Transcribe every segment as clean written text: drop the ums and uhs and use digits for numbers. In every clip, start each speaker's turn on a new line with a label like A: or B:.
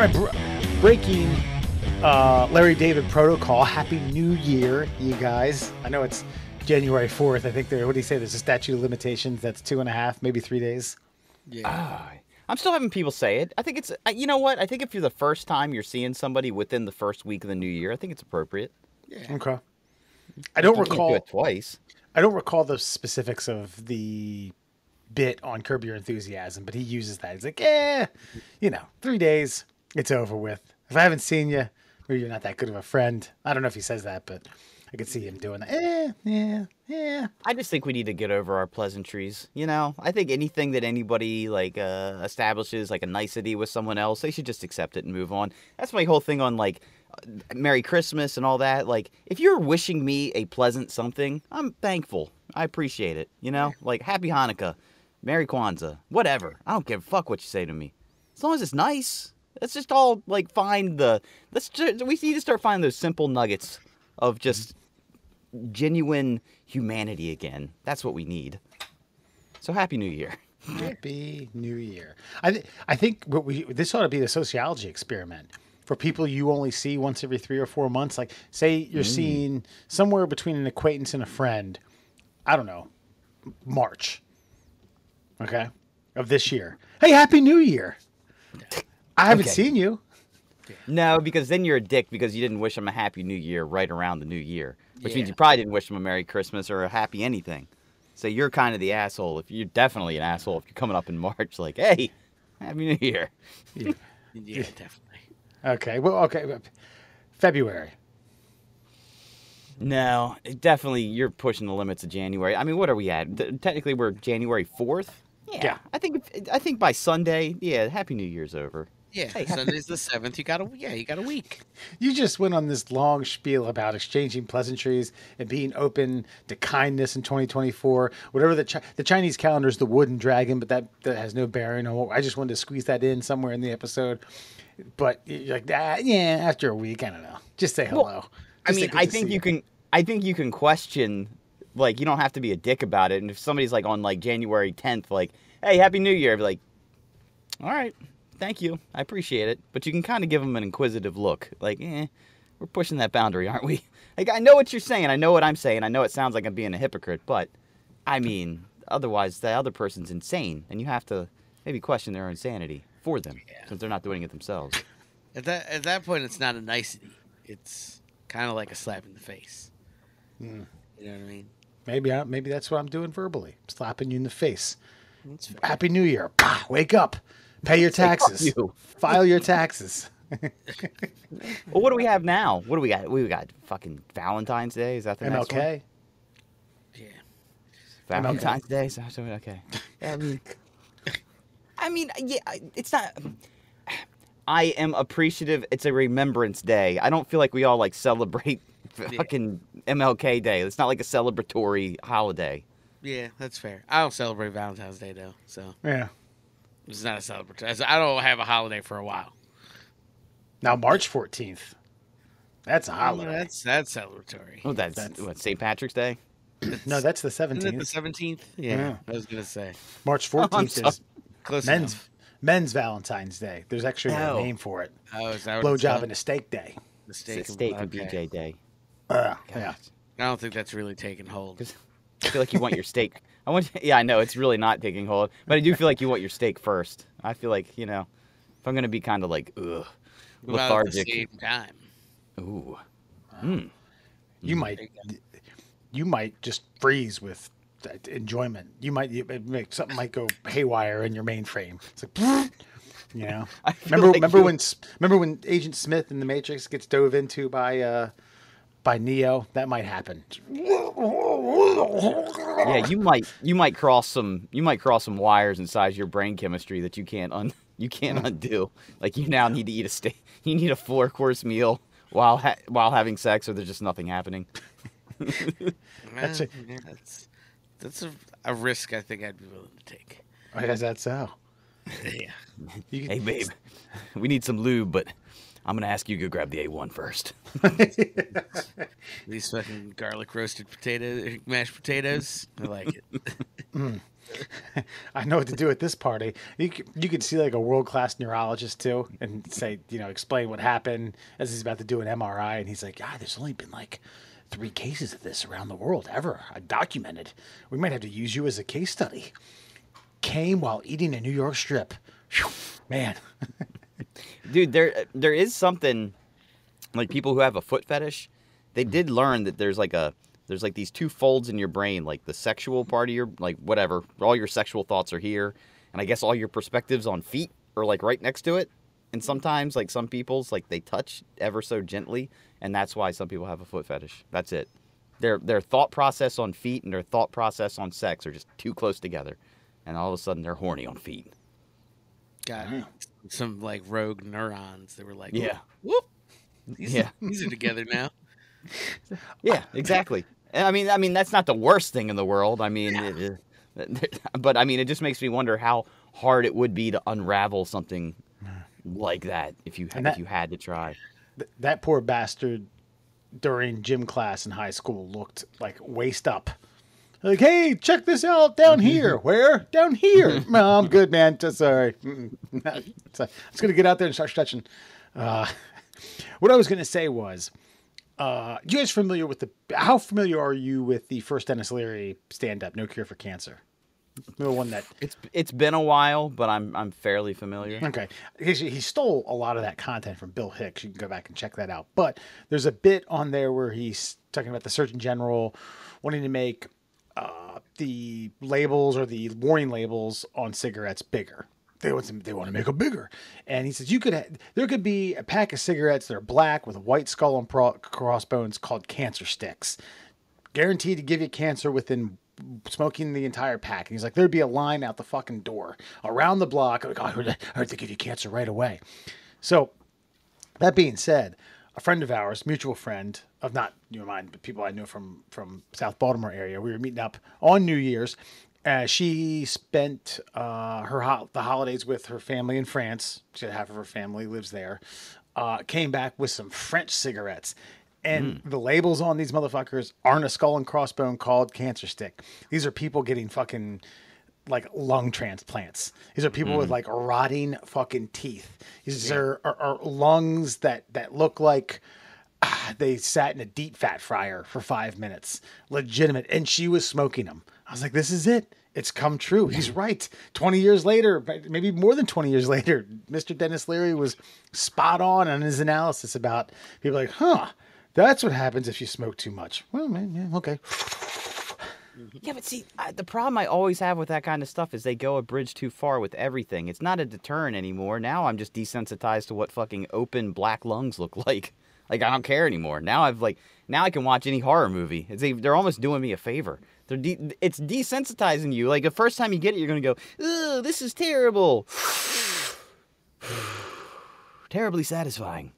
A: right, breaking Larry David protocol. Happy New Year, you guys. I know it's January 4th. I think what do you say? There's a statute of limitations that's 2.5, maybe 3 days.
B: Yeah. I'm still having people say it. I think it's, you know what? I think if you're the first time you're seeing somebody within the first week of the new year, I think it's appropriate.
A: Yeah. Okay. I don't recall.
B: Can't do it twice.
A: I don't recall the specifics of the bit on Curb Your Enthusiasm, but he uses that. He's like, 3 days, it's over with. If I haven't seen you, or you're not that good of a friend. I don't know if he says that, but I could see him doing that. Yeah.
B: I just think we need to get over our pleasantries. You know, I think anything that anybody establishes like a nicety with someone else, they should just accept it and move on. That's my whole thing on Merry Christmas and all that. Like, if you're wishing me a pleasant something, I'm thankful. I appreciate it. You know, like Happy Hanukkah, Merry Kwanzaa, whatever. I don't give a fuck what you say to me, as long as it's nice. Let's just all we need to start finding those simple nuggets of just genuine humanity again. That's what we need. So Happy New Year.
A: Happy New Year. I think this ought to be a sociology experiment for people you only see once every 3 or 4 months. Like, say you're seeing somewhere between an acquaintance and a friend, I don't know, March, okay, of this year. Hey, Happy New Year. I haven't seen you.
B: No, because then you're a dick because you didn't wish them a Happy New Year right around the New Year, which means you probably didn't wish them a Merry Christmas or a Happy anything. So you're kind of the asshole. If you're definitely an asshole if you're coming up in March, like, hey, Happy New Year.
C: Yeah, definitely.
A: Okay. Well, okay. February.
B: No, definitely you're pushing the limits of January. I mean, what are we at? Technically, we're January 4th. Yeah. I think by Sunday, Happy New Year's over.
C: Yeah, hey, Sunday's the 7th. You got a week.
A: You just went on this long spiel about exchanging pleasantries and being open to kindness in 2024. Whatever the Chinese calendar is the wooden dragon, but that has no bearing on what I just wanted to squeeze that in somewhere in the episode. But you're like, after a week, I don't know. Just say hello.
B: Well, I think you can question, you don't have to be a dick about it. And if somebody's on January 10th, hey, Happy New Year, I'd be like, all right. Thank you. I appreciate it. But you can kind of give them an inquisitive look. We're pushing that boundary, aren't we? I know what you're saying. I know what I'm saying. I know it sounds like I'm being a hypocrite. But, I mean, otherwise the other person's insane. And you have to maybe question their own sanity for them. Since they're not doing it themselves.
C: At that point, it's not a nicety. It's kind of like a slap in the face. You know what I mean?
A: Maybe that's what I'm doing verbally. Slapping you in the face. Happy New Year. Wake up. Pay your taxes. File your taxes.
B: Well, what do we have now? What do we got? We got fucking Valentine's Day. Is that the next one?
A: MLK?
C: Yeah.
B: Valentine's Day. So, okay. I mean, it's not. I am appreciative. It's a Remembrance Day. I don't feel like we all celebrate fucking MLK Day. It's not like a celebratory holiday.
C: Yeah, that's fair. I don't celebrate Valentine's Day though. So
A: yeah.
C: It's not a celebratory. I don't have a holiday for a while.
A: Now March 14th. That's a holiday.
C: That's celebratory.
B: Oh, that's what, St. Patrick's Day?
A: No, that's the 17th.
C: Isn't it the 17th? Yeah, I was gonna say.
A: March 14th is
C: close
A: men's Valentine's Day. There's actually a name for it.
C: Oh, is that
A: Blowjob and a steak day.
C: The steak
B: and BJ Day.
A: Yeah.
C: I don't think that's really taking hold.
B: I feel like you want your steak. I know it's really not taking hold, but I do feel like you want your steak first. I feel like, if I'm gonna be kind of lethargic.
C: At the same time.
B: Ooh.
A: You might just freeze with enjoyment. Something might go haywire in your mainframe. It's remember when Agent Smith in the Matrix gets dove into by Neo? That might happen.
B: Yeah, you might cross some wires inside your brain chemistry that you can't undo. You now need to eat a steak. You need a 4-course meal while having sex, or there's just nothing happening.
A: That's
C: a risk I think I'd be willing to take.
A: Is that so?
C: Yeah.
B: Hey babe, we need some lube, but I'm gonna ask you to go grab the A1 first.
C: These fucking garlic roasted mashed potatoes. I like it.
A: I know what to do at this party. You could see like a world-class neurologist too and say, explain what happened as he's about to do an MRI. And he's like, yeah, there's only been like 3 cases of this around the world ever. I documented. We might have to use you as a case study. Came while eating a New York strip. Whew, man.
B: Dude, there is something like people who have a foot fetish. They did learn that there's like these 2 folds in your brain, like the sexual part of your, like whatever, all your sexual thoughts are here, and I guess all your perspectives on feet are like right next to it. And sometimes like some people's like they touch ever so gently, and that's why some people have a foot fetish. That's it. Their thought process on feet and their thought process on sex are just too close together, and all of a sudden they're horny on feet.
C: Got some like rogue neurons that were like,
B: Yeah.
C: whoop. These are together now.
B: Yeah, exactly. And I mean that's not the worst thing in the world. I mean, but I mean it just makes me wonder how hard it would be to unravel something like that if you had to try.
A: That poor bastard during gym class in high school looked like waist up. Like, hey, check this out down here. Where? Down here. No, I'm good, man. Just sorry. So, I was going to get out there and start stretching. What I was going to say was, you guys familiar with how familiar are you with the first Dennis Leary stand-up, No Cure for Cancer? The one that
B: it's been a while, but I'm fairly familiar.
A: Okay, he stole a lot of that content from Bill Hicks. You can go back and check that out. But there's a bit on there where he's talking about the Surgeon General wanting to make the labels or the warning labels on cigarettes bigger. They want to make them bigger, and he says there could be a pack of cigarettes that are black with a white skull and crossbones called cancer sticks, guaranteed to give you cancer within smoking the entire pack. And he's like, there'd be a line out the fucking door around the block. Like, I heard they give you cancer right away. So that being said, a friend of ours, mutual friend of not you and mine, but people I know from South Baltimore area, we were meeting up on New Year's. She spent the holidays with her family in France. She had half of her family lives there. Came back with some French cigarettes. And the labels on these motherfuckers aren't a skull and crossbone called cancer stick. These are people getting fucking like lung transplants. These are people with like rotting fucking teeth. These are lungs that look like they sat in a deep fat fryer for 5 minutes. Legitimate. And she was smoking them. I was like, this is it. It's come true. He's right. 20 years later, maybe more than 20 years later, Mr. Dennis Leary was spot on his analysis about people like, that's what happens if you smoke too much. Well, man, yeah, okay.
B: Yeah, but see, the problem I always have with that kind of stuff is they go a bridge too far with everything. It's not a deterrent anymore. Now I'm just desensitized to what fucking open black lungs look like. Like, I don't care anymore. Now I can watch any horror movie. They're almost doing me a favor. It's desensitizing you. Like, the first time you get it, you're going to go, "Ugh, this is terrible." Terribly satisfying.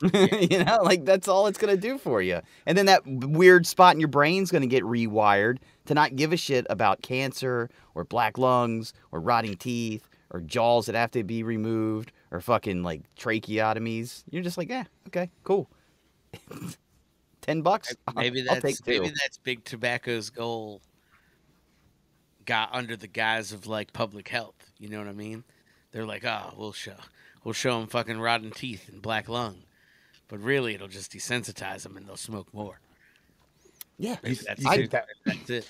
B: You know, like that's all it's going to do for you. And then that weird spot in your brain's going to get rewired to not give a shit about cancer or black lungs or rotting teeth or jaws that have to be removed or fucking like tracheotomies. You're just like, okay, cool. $10.
C: Maybe that's Big Tobacco's goal. Got under the guise of like public health. You know what I mean? They're like, we'll show them fucking rotten teeth and black lung. But really, it'll just desensitize them, and they'll smoke more.
B: Yeah,
C: that's it.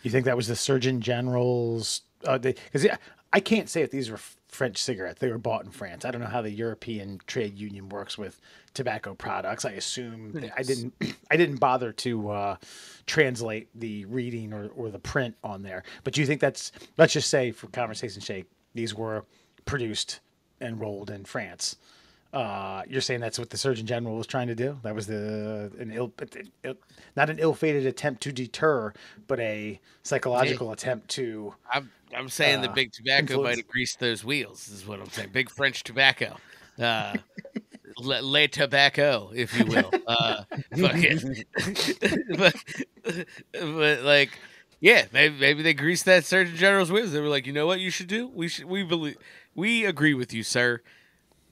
A: You think that was the Surgeon General's? Because I can't say if these were French cigarettes. They were bought in France. I don't know how the European trade union works with tobacco products. I assume I didn't bother to translate the reading or the print on there. But do you think let's just say for conversation's sake, these were produced and rolled in France? You're saying that's what the Surgeon General was trying to do? That was not an ill-fated attempt to deter, but a psychological attempt to.
C: I'm saying the Big Tobacco might have greased those wheels. Is what I'm saying. Big French tobacco, Le Tobacco, if you will. but like, yeah, maybe they greased that Surgeon General's wheels. They were like, you know what you should do? We agree with you, sir.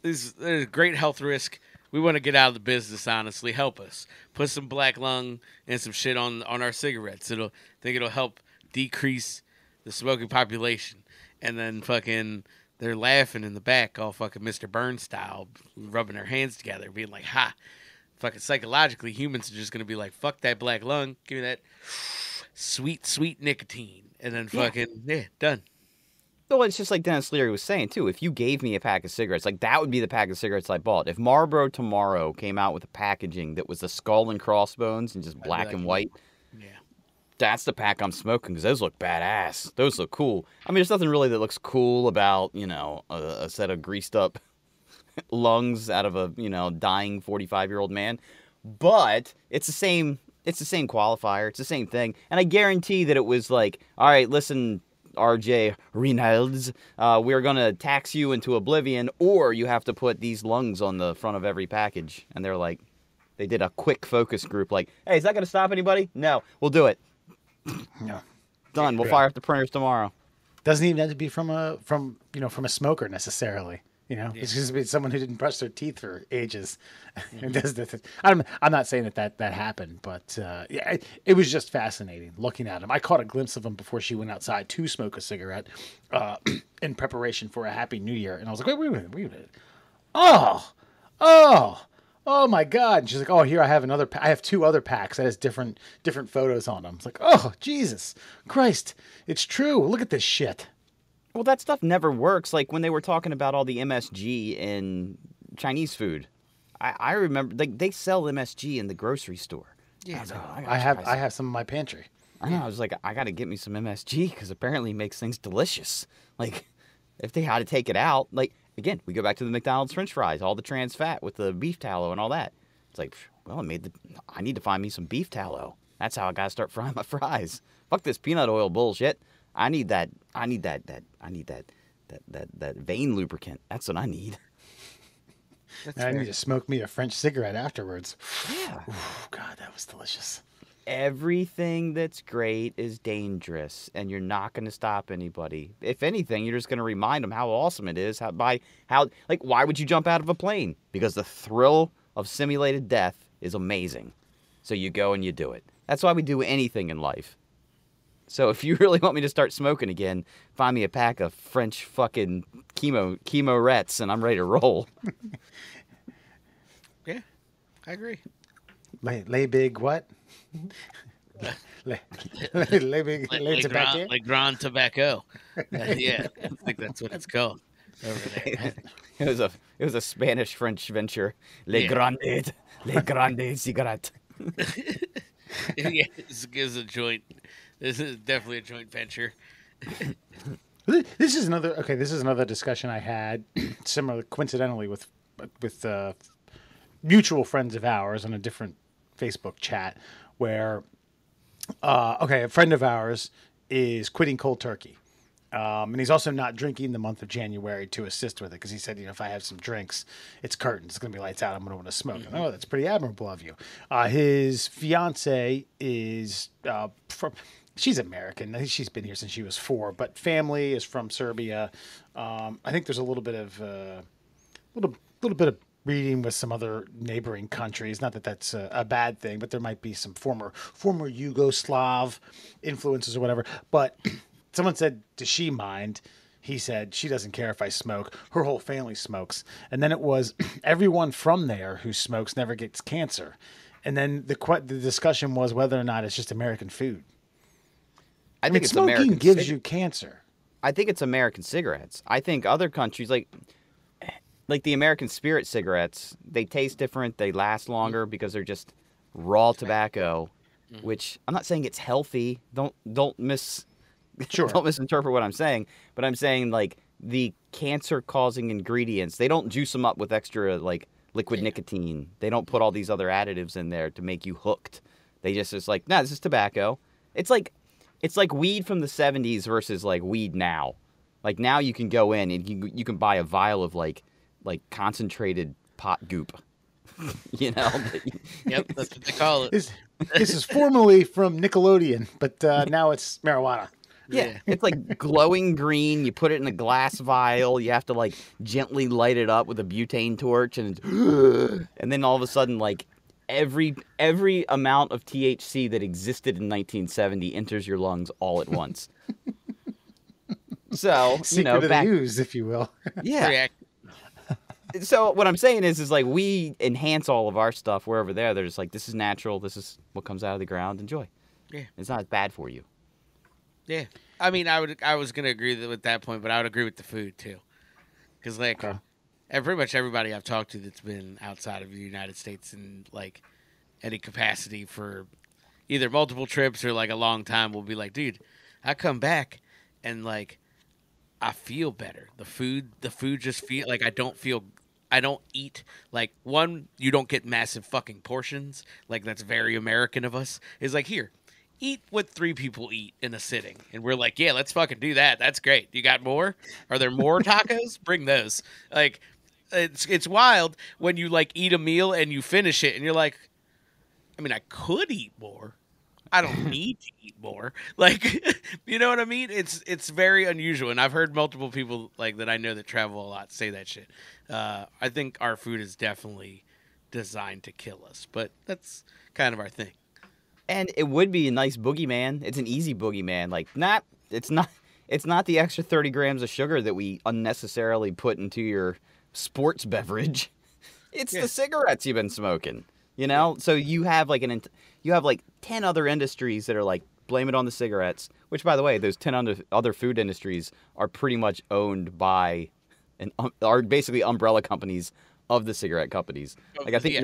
C: There's a great health risk. We want to get out of the business, honestly. Help us. Put some black lung and some shit on our cigarettes. It'll help decrease the smoking population, and then fucking they're laughing in the back, all fucking Mr. Burns style, rubbing their hands together, being like, "Ha!" Fucking psychologically, humans are just gonna be like, "Fuck that black lung, give me that sweet, sweet nicotine," and then fucking done.
B: Well, it's just like Dennis Leary was saying, too. If you gave me a pack of cigarettes, like, that would be the pack of cigarettes I bought. If Marlboro tomorrow came out with a packaging that was the skull and crossbones and just black and white, that's the pack I'm smoking, because those look badass. Those look cool. I mean, there's nothing really that looks cool about, a set of greased up lungs out of a, dying 45-year-old man. But it's the same qualifier. It's the same thing. And I guarantee that it was like, all right, listen, RJ Reynolds, we're going to tax you into oblivion, or you have to put these lungs on the front of every package. And they're like, they did a quick focus group like, hey, is that going to stop anybody? No, we'll do it.
A: No.
B: Done. We'll fire up the printers tomorrow.
A: Doesn't even have to be from a smoker necessarily. It's just someone who didn't brush their teeth for ages. I'm not saying that happened, but it was just fascinating looking at him. I caught a glimpse of him before she went outside to smoke a cigarette in preparation for a Happy New Year, and I was like, wait a minute. Oh my God! And she's like, oh, here I have two other packs that has different photos on them. It's like, oh Jesus Christ, it's true. Look at this shit.
B: Well, that stuff never works. Like when they were talking about all the MSG in Chinese food, I remember they sell MSG in the grocery store.
C: Yeah,
A: I have some in my pantry.
B: I know. I was like, I got to get me some MSG because apparently it makes things delicious. Like if they had to take it out, like again, we go back to the McDonald's French fries, all the trans fat with the beef tallow and all that. It's like, well, I need to find me some beef tallow. That's how I got to start frying my fries. Fuck this peanut oil bullshit. I need that vein lubricant. That's what I need.
A: I need to smoke me a French cigarette afterwards.
B: Yeah.
A: Ooh, God, that was delicious.
B: Everything that's great is dangerous, and you're not going to stop anybody. If anything, you're just going to remind them how awesome it is. Why would you jump out of a plane? Because the thrill of simulated death is amazing. So you go and you do it. That's why we do anything in life. So if you really want me to start smoking again, find me a pack of French fucking chemo-rettes, and I'm ready to roll.
C: Yeah, I agree.
A: Lay big what? lay big tobacco?
C: Like Grand Tobacco. Yeah, I think that's what it's called over there.
B: It was a Spanish-French venture. Le Grande Cigarette.
C: Yeah, it's a joint. This is definitely a joint venture.
A: This is another discussion I had, similar, coincidentally, with mutual friends of ours on a different Facebook chat, where a friend of ours is quitting cold turkey, and he's also not drinking the month of January to assist with it, because he said, if I have some drinks, it's curtains, it's gonna be lights out, I'm gonna want to smoke. Mm-hmm. Oh, that's pretty admirable of you. His fiance is she's American. I think she's been here since she was 4, but family is from Serbia. I think there's a little bit of reading with some other neighboring countries. Not that that's a bad thing, but there might be some former Yugoslav influences or whatever. But someone said, does she mind? He said, she doesn't care if I smoke. Her whole family smokes. And then it was, everyone from there who smokes never gets cancer. And then the discussion was whether or not it's just American food. I mean, smoking gives you cancer.
B: I think it's American cigarettes. I think other countries, like the American Spirit cigarettes, they taste different. They last longer because they're just raw tobacco, which I'm not saying it's healthy. Don't misinterpret what I'm saying. But I'm saying like the cancer-causing ingredients, they don't juice them up with extra like liquid nicotine. They don't put all these other additives in there to make you hooked. They just like, nah, this is tobacco. It's like weed from the 70s versus like weed now. Like now you can go in and you can buy a vial of like concentrated pot goop. Yep,
C: that's what they call it.
A: This is formerly from Nickelodeon, but now it's marijuana.
B: Yeah, it's like glowing green. You put it in a glass vial. You have to like gently light it up with a butane torch, and then all of a sudden, like every amount of THC that existed in 1970 enters your lungs all at once. So,
A: Secret of the ooze, if you will.
B: yeah. So what I'm saying is like we enhance all of our stuff. We're over there. They're just like, this is natural. This is what comes out of the ground. Enjoy.
C: Yeah.
B: It's not bad for you.
C: Yeah. I mean, I was gonna agree with that point, but I would agree with the food too, because like, and pretty much everybody I've talked to that's been outside of the United States in like any capacity for either multiple trips or like a long time will be like, dude, I come back and like I feel better. The food just feel like I don't eat like one. You don't get massive fucking portions. Like that's very American of us. Is like here, eat what 3 people eat in a sitting, and we're like, yeah, let's fucking do that. That's great. You got more? Are there more tacos? Bring those. Like, it's wild when you like eat a meal and you finish it, and you're like, I mean, I could eat more. I don't need to eat more. Like, you know what I mean? It's very unusual, and I've heard multiple people like that I know that travel a lot say that shit. I think our food is definitely designed to kill us, but that's kind of our thing.
B: And it would be a nice boogeyman. It's an easy boogeyman. Like, it's not the extra 30 grams of sugar that we unnecessarily put into your sports beverage. It's the cigarettes you've been smoking. You know, so you have like 10 other industries that are like blame it on the cigarettes. Which, by the way, those 10 other food industries are pretty much owned by are basically umbrella companies of the cigarette companies. Like I think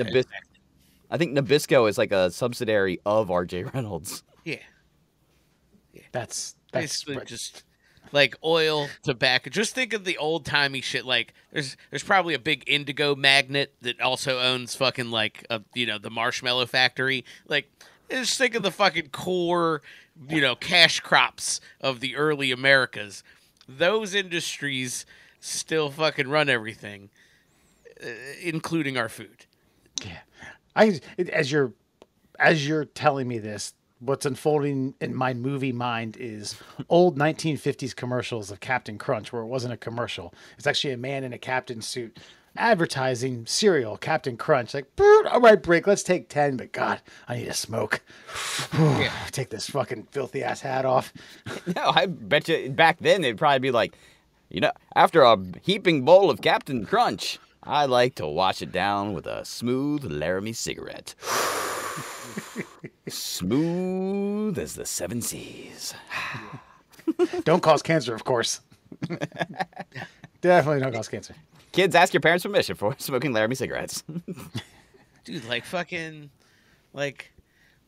B: Nabisco is like a subsidiary of R.J. Reynolds.
C: Yeah.
A: That's
C: basically just like oil, tobacco. Just think of the old timey shit. Like there's probably a big indigo magnet that also owns fucking like the marshmallow factory. Like just think of the fucking core, cash crops of the early Americas. Those industries still fucking run everything, including our food.
A: Yeah, as you're telling me this, what's unfolding in my movie mind is old 1950s commercials of Captain Crunch, where it wasn't a commercial. It's actually a man in a captain's suit advertising cereal, Captain Crunch. Like, all right, break, let's take 10, but God, I need a smoke. Take this fucking filthy ass hat off.
B: No, I bet you back then it'd probably be like, after a heaping bowl of Captain Crunch, I like to wash it down with a smooth Laramie cigarette. Smooth as the 7 seas.
A: Don't cause cancer, of course. Definitely don't cause cancer.
B: Kids, ask your parents' permission for smoking Laramie cigarettes.
C: Dude, like fucking, like,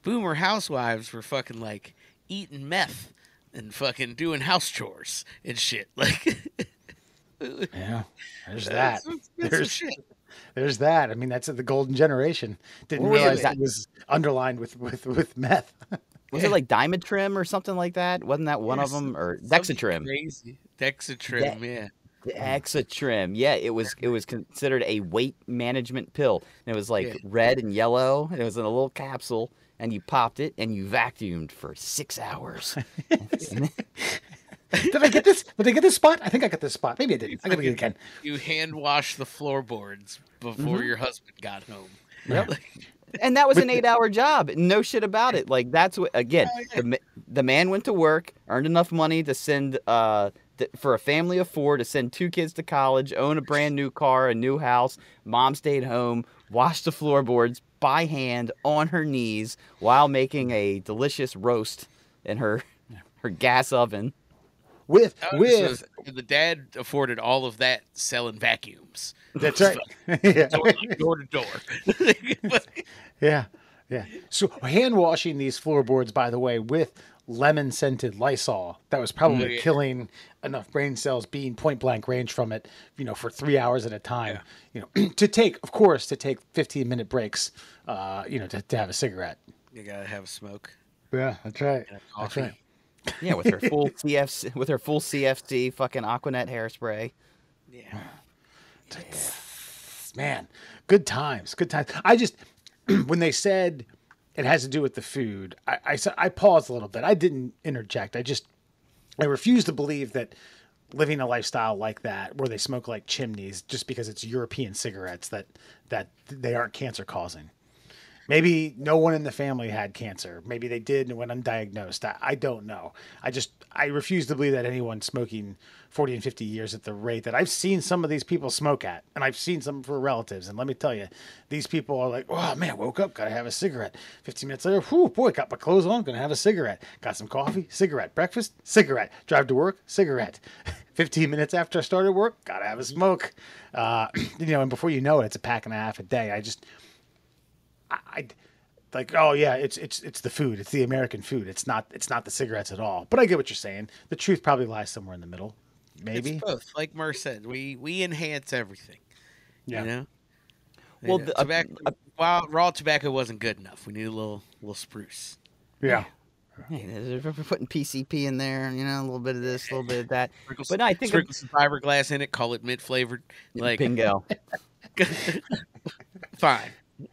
C: boomer housewives were fucking, like, eating meth and fucking doing house chores and shit. Like,
A: yeah, there's that. There's that. I mean, that's the golden generation. Didn't realize that was underlined with meth.
B: Was it like Dimetrim or something like that? Wasn't that one of them? Or Dexatrim?
C: Crazy. Dexatrim, yeah.
B: Dexatrim. Yeah, it was considered a weight management pill. And it was like red and yellow. And it was in a little capsule. And you popped it and you vacuumed for 6 hours.
A: Did I get this? Did I get this spot? I think I got this spot. Maybe I didn't. I gotta get it again.
C: You hand wash the floorboards before your husband got home.
B: Yep. And that was an 8-hour job. No shit about it. Like that's what again. The man went to work, earned enough money to send for a family of 4 to send 2 kids to college, own a brand new car, a new house. Mom stayed home, washed the floorboards by hand on her knees while making a delicious roast in her gas oven.
C: With the dad afforded all of that selling vacuums.
A: That's right. Yeah.
C: Door to door.
A: Yeah. So hand washing these floorboards, by the way, with lemon scented Lysol, that was probably killing enough brain cells being point blank range from it, for 3 hours at a time. To take 15-minute breaks, to have a cigarette.
C: You gotta have a smoke.
A: Yeah, that's right. That's right.
B: Yeah, with her full CFC fucking Aquanet hairspray.
C: Yeah.
A: Man, good times. I just when they said it has to do with the food, I paused a little bit. I didn't interject. I refuse to believe that living a lifestyle like that, where they smoke like chimneys, just because it's European cigarettes, that they aren't cancer causing. Maybe no one in the family had cancer. Maybe they did and went undiagnosed. I don't know. I refuse to believe that anyone smoking 40 and 50 years at the rate that I've seen some of these people smoke at, and I've seen some for relatives. And let me tell you, these people are like, oh man, woke up, gotta have a cigarette. 15 minutes later, whew, boy, got my clothes on, gonna have a cigarette. Got some coffee, cigarette. Breakfast, cigarette. Drive to work, cigarette. 15 minutes after I started work, gotta have a smoke. And before you know it, it's a pack and a half a day. I like, oh yeah, it's the food. It's the American food. It's not the cigarettes at all. But I get what you're saying. The truth probably lies somewhere in the middle. Maybe.
C: It's both. Like Mur said, we enhance everything.
A: Yeah.
C: You know?
B: Well,
C: tobacco, while raw tobacco wasn't good enough. We need a little spruce.
A: Yeah.
B: Hey, they're putting PCP in there, a little bit of this, a little bit of that. But no, I think
C: sprinkle some fiberglass in it. Call it mint flavored. Like
B: bingo.
C: Fine.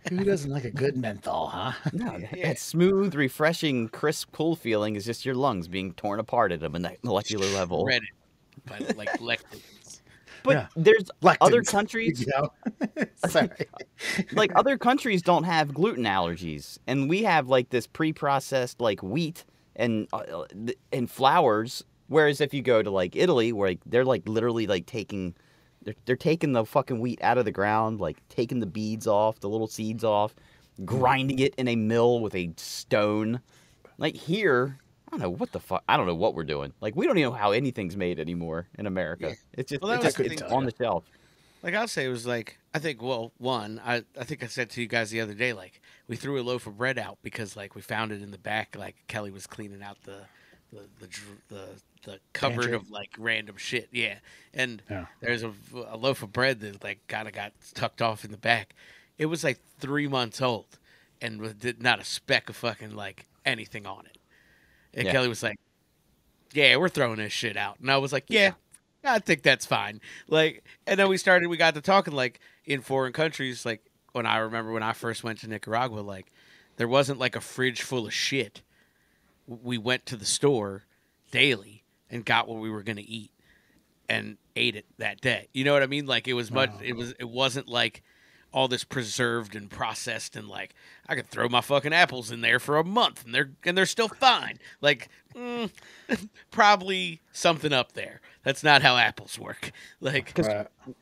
A: Who doesn't like a good menthol, huh?
B: No, that smooth, refreshing, crisp, cool feeling is just your lungs being torn apart at a molecular level.
C: Shredded by like lectins.
B: But there's
A: Lectins.
B: Other countries.
A: Sorry.
B: Like other countries don't have gluten allergies, and we have like this pre-processed like wheat and flours. Whereas if you go to like Italy, where like, they're like literally like taking. They're taking the fucking wheat out of the ground, like taking the beads off, the little seeds off, grinding it in a mill with a stone. Like here, I don't know what the fuck. I don't know what we're doing. Like we don't even know how anything's made anymore in America. Yeah. It's just, it's on the shelf.
C: Like I'll say, it was like I think. Well, I think I said to you guys the other day, like we threw a loaf of bread out because like we found it in the back. Like Kelly was cleaning out the cupboard
A: Pantry.
C: of like random shit, and there's a loaf of bread that like got tucked off in the back. It was like 3 months old, and with not a speck of fucking like anything on it. And Kelly was like, "Yeah, we're throwing this shit out," and I was like, "Yeah, I think that's fine." Like, and then we got to talking like in foreign countries. Like when I first went to Nicaragua, like there wasn't like a fridge full of shit. We went to the store daily and got what we were going to eat and ate it that day. You know what I mean? Like it was it wasn't like all this preserved and processed and like I could throw my fucking apples in there for a month and they're still fine. Like probably something up there. That's not how apples work. Like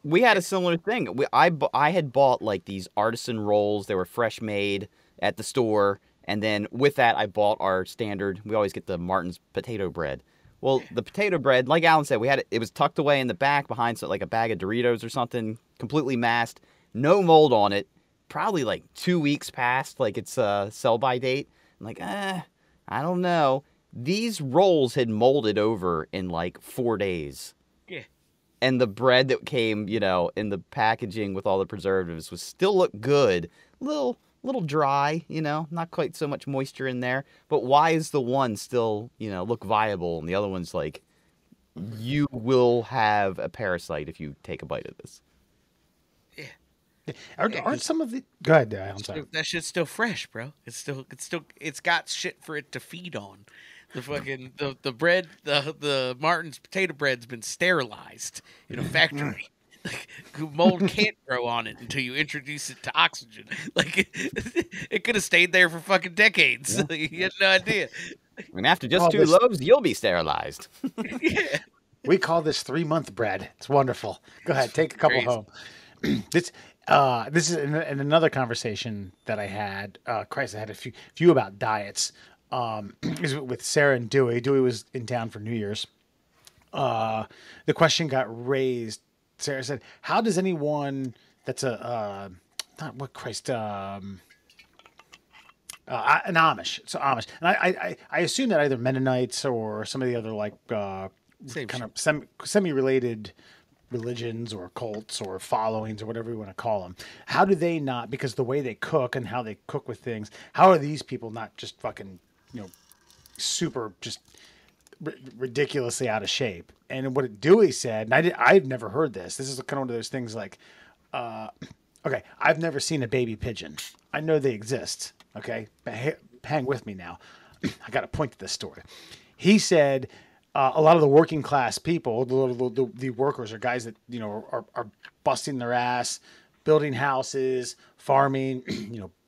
B: we had a similar thing. I had bought like these artisan rolls. They were fresh made at the store. And then with that, I bought our standard. We always get the Martin's potato bread. Well, the potato bread, like Alan said, it was tucked away in the back behind like a bag of Doritos or something, completely masked, no mold on it. Probably like 2 weeks past like its sell-by date. I'm like, I don't know. These rolls had molded over in like 4 days.
C: Yeah.
B: And the bread that came, in the packaging with all the preservatives was still look good. Little dry, not quite so much moisture in there. But why is the one still, look viable and the other one's like, you will have a parasite if you take a bite of this?
C: Yeah.
A: Aren't some of the... Go ahead, I'm sorry.
C: That shit's still fresh, bro. It's got shit for it to feed on. The fucking the bread, the Martin's potato bread's been sterilized in a factory. Like, mold can't grow on it until you introduce it to oxygen. Like it could have stayed there for fucking decades. Yeah. You had no idea.
B: And after just 2 loaves, you'll be sterilized.
C: Yeah.
A: We call this 3-month bread. It's wonderful. Go ahead, take a couple home. This is in another conversation that I had. I had a few about diets. Is with Sarah and Dewey. Dewey was in town for New Year's. The question got raised. Sarah said, "How does anyone that's an Amish? So Amish, and I assume that either Mennonites or some of the other like kind of semi-related religions or cults or followings or whatever you want to call them. How do they not? Because the way they cook and how they cook with things, how are these people not just fucking super just ridiculously out of shape?" And what Dewey said, and I've never heard this. This is kind of one of those things like, okay, I've never seen a baby pigeon. I know they exist. Okay, but hang with me now. I got to point to this story. He said a lot of the working class people, the workers, are guys that are busting their ass, building houses, farming,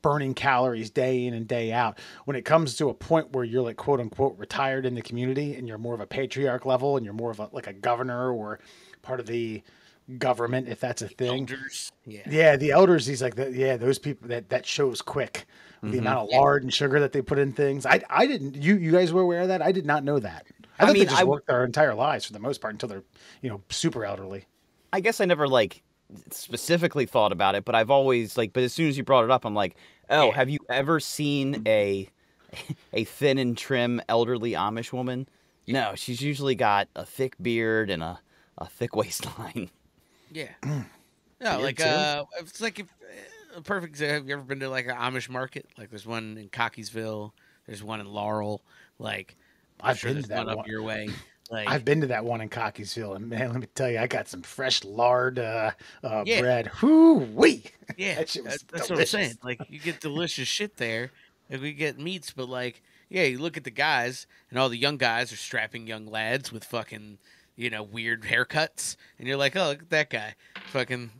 A: burning calories day in and day out. When it comes to a point where you're like quote unquote retired in the community and you're more of a patriarch level and you're more of like a governor or part of the government, if that's a thing.
C: Elders. Yeah.
A: Yeah, the elders, he's like, those people that shows quick. The amount of lard and sugar that they put in things. I didn't, you guys were aware of that? I did not know that. I thought they just worked their entire lives for the most part until they're, super elderly.
B: I guess I never like specifically thought about it, but I've always like, but as soon as you brought it up, I'm like, oh, have you ever seen a thin and trim elderly Amish woman? No, she's usually got a thick beard and a thick waistline.
C: Yeah. No, like it's like if a perfect example. Have you ever been to like an Amish market? Like there's one in Cockeysville, there's one in Laurel. Like
A: I've been to that one
C: up your way. Like
A: I've been to that one in Cockeysville, and man, let me tell you, I got some fresh lard bread. Whoo-wee!
C: Yeah,
A: that shit was
C: that's what I'm saying. Like you get delicious shit there. Like we get meats, but like you look at the guys, and all the young guys are strapping young lads with fucking weird haircuts, and you're like, oh, look at that guy, fucking.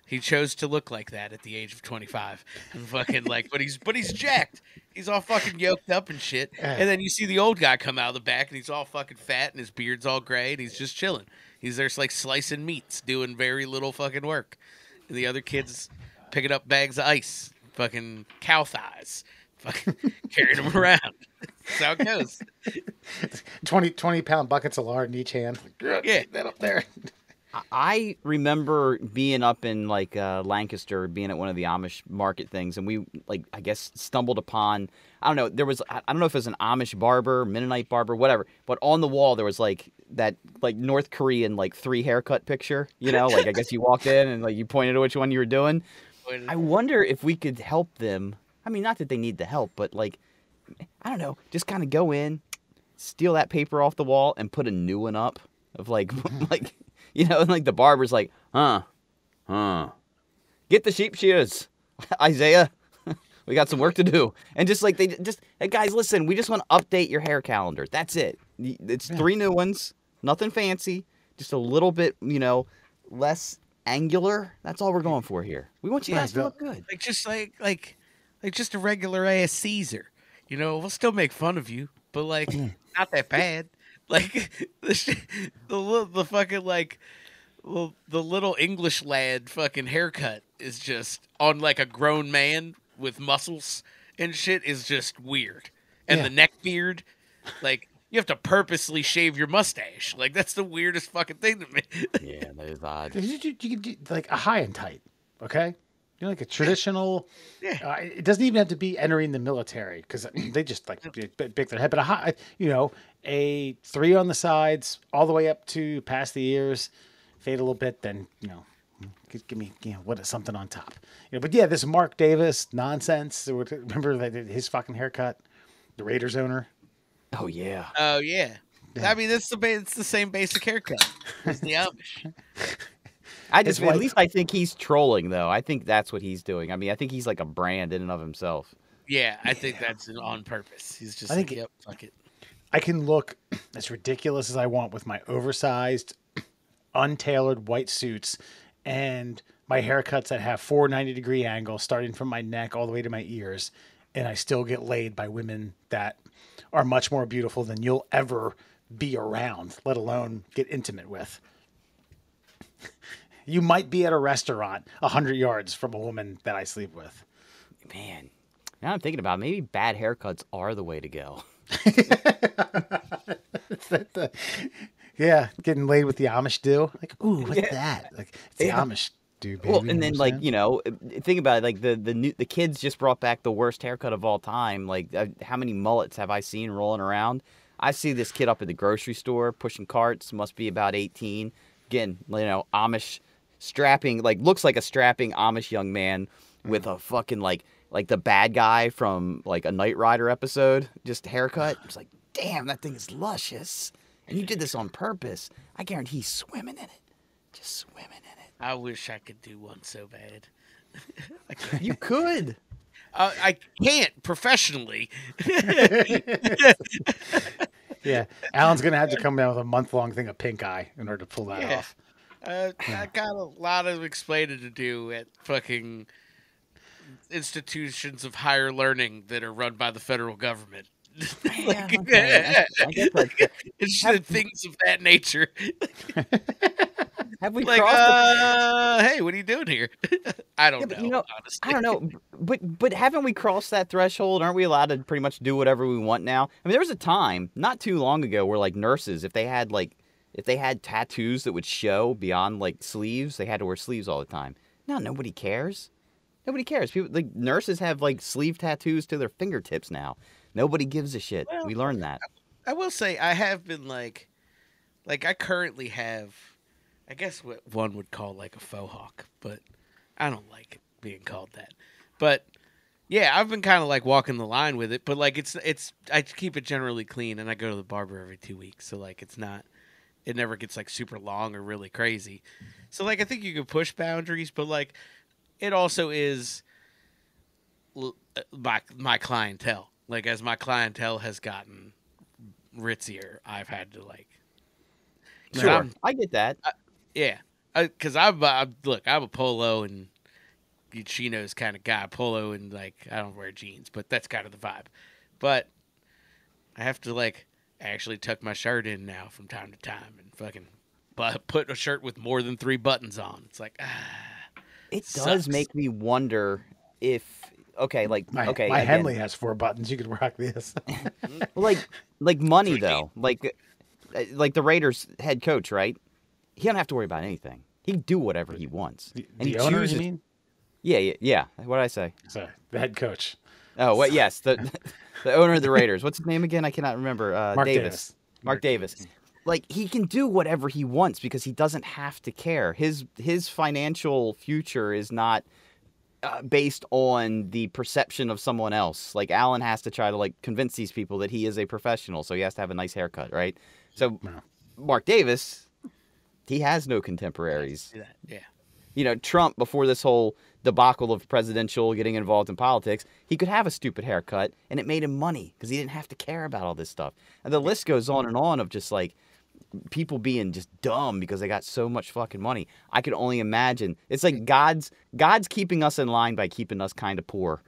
C: He chose to look like that at the age of 25, and fucking like, but he's jacked. He's all fucking yoked up and shit. And then you see the old guy come out of the back, and he's all fucking fat, and his beard's all gray, and he's just chilling. He's there like slicing meats, doing very little fucking work. And the other kids picking up bags of ice, fucking cow thighs, fucking carrying them around. That's how it goes.
A: 20-pound buckets of lard in each hand.
C: Yeah,
A: that up there.
B: I remember being up in like Lancaster, being at one of the Amish market things, and we like I guess stumbled upon I don't know if it was an Amish barber, Mennonite barber, whatever, but on the wall there was like that like North Korean like 3 haircut picture, like I guess you walked in and like you pointed to which one you were doing. I wonder if we could help them. I mean, not that they need the help, but like I don't know, just kind of go in, steal that paper off the wall, and put a new one up of like like. And like the barber's like, get the sheep shears, Isaiah. We got some work to do. And just like hey guys, listen, we just want to update your hair calendar. That's it. It's 3 new ones, nothing fancy, just a little bit, less angular. That's all we're going for here. We want you guys to look good.
C: Like just like just a regular ass Caesar. We'll still make fun of you, but like not that bad. Like the fucking like the little English lad fucking haircut is just on like a grown man with muscles and shit is just weird. And the neck beard, like you have to purposely shave your mustache. Like that's the weirdest fucking thing to me.
B: Yeah, that is odd.
A: You can do like a high and tight, okay? Like a traditional. Yeah. It doesn't even have to be entering the military because they just like pick their head. But a high, a 3 on the sides, all the way up to past the ears, fade a little bit. Then give me something on top. But yeah, this Mark Davis nonsense. Remember that his fucking haircut, the Raiders owner.
B: Oh yeah.
C: Oh yeah. I mean, it's the same basic haircut as the Amish.
B: At least I think he's trolling, though. I think that's what he's doing. I mean, I think he's like a brand in and of himself.
C: Yeah, I think that's on purpose. He's just yep, fuck it.
A: I can look as ridiculous as I want with my oversized, untailored white suits and my haircuts that have 4 90-degree angles starting from my neck all the way to my ears, and I still get laid by women that are much more beautiful than you'll ever be around, let alone get intimate with. You might be at a restaurant 100 yards from a woman that I sleep with.
B: Man, now I'm thinking about it, maybe bad haircuts are the way to go.
A: Getting laid with the Amish do. Like, ooh, what's that? Like, it's the Amish do, baby.
B: Well, and then like think about it. Like the kids just brought back the worst haircut of all time. Like, how many mullets have I seen rolling around? I see this kid up at the grocery store pushing carts. Must be about 18. Again, Amish. Strapping, like looks like a strapping Amish young man with a fucking like the bad guy from like a Knight Rider episode, just haircut. It's like, damn, that thing is luscious. And you did this on purpose. I guarantee he's swimming in it. Just swimming in it.
C: I wish I could do one so bad.
B: You could.
C: I can't professionally.
A: Yeah. Alan's going to have to come down with a month-long thing of pink eye in order to pull that off.
C: I got a lot of explaining to do at fucking institutions of higher learning that are run by the federal government.
B: Yeah,
C: Like,
B: okay. I guess that's fair.
C: it's
B: Have,
C: things of that nature.
B: have we
C: Like,
B: crossed the
C: hey, what are you doing here? I
B: Yeah,
C: don't
B: but
C: know,
B: I
C: honestly.
B: don't know, but haven't we crossed that threshold? Aren't we allowed to pretty much do whatever we want now? I mean, there was a time not too long ago where like nurses, if they had tattoos that would show beyond like sleeves, they had to wear sleeves all the time. Now nobody cares. Nobody cares. People like nurses have like sleeve tattoos to their fingertips now. Nobody gives a shit.
C: Well,
B: We learned that.
C: I will say I have been like I currently have, I guess what one would call like a faux hawk, but I don't like it being called that. But yeah, I've been kind of like walking the line with it, but like it's I keep it generally clean, and I go to the barber every 2 weeks, so like it never gets like super long or really crazy. So like I think you can push boundaries, but like it also is my clientele. Like as my clientele has gotten ritzier, I've had to like
B: Sure, I get that.
C: yeah, because look, I'm a polo and chinos kind of guy, polo and like I don't wear jeans, but that's kind of the vibe. But I have to like actually tuck my shirt in now from time to time and fucking put a shirt with more than 3 buttons on. It's like
B: It
C: sucks.
B: does make me wonder if okay, like
A: My
B: okay,
A: my
B: again,
A: Henley has 4 buttons. You could rock this.
B: like money though, like the Raiders head coach, right? He don't have to worry about anything. He can do whatever he wants, and he
A: The owner,
B: chooses.
A: you mean?
B: Yeah. What did I say?
A: Sorry, the head coach.
B: Oh, well, yes, the owner of the Raiders. What's his name again? I cannot remember.
A: Mark
B: Davis. Mark Davis. Like he can do whatever he wants because he doesn't have to care. His financial future is not based on the perception of someone else. Like Allen has to try to like convince these people that he is a professional, so he has to have a nice haircut, right? So
A: No.
B: Mark Davis, he has no contemporaries.
C: Do that. Yeah.
B: You know, Trump, before this whole debacle of presidential getting involved in politics, he could have a stupid haircut and it made him money because he didn't have to care about all this stuff. And the list goes on and on of just like people being just dumb because they got so much fucking money. I could only imagine. It's like God's keeping us in line by keeping us kind of poor.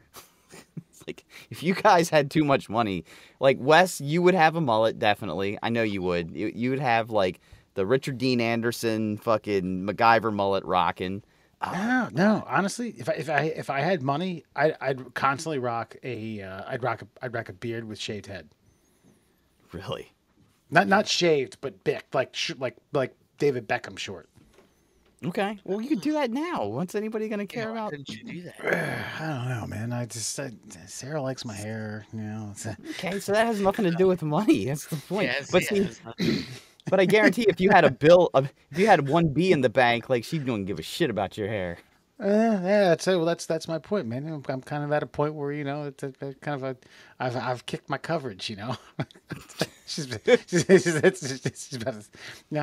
B: It's like if you guys had too much money, like Wes, you would have a mullet, definitely. I know you would. You would have like the Richard Dean Anderson fucking MacGyver mullet rocking.
A: No. Honestly, if I had money, I'd constantly rock I'd rock a beard with shaved head.
B: Really?
A: Not shaved, but bicked, like David Beckham short.
B: Okay. Well, you could do that now. What's anybody going to care
C: Why
B: about?
C: didn't you do that?
A: I don't know, man. Sarah likes my hair. You know.
B: Okay, so that has nothing to do with money. That's the point.
C: Yes,
B: But see, but I guarantee if you had if you had 1B in the bank, like she don't give a shit about your hair.
A: Yeah, that's my point, man. I'm kind of at a point where it's a kind of I've kicked my coverage, you know. she's about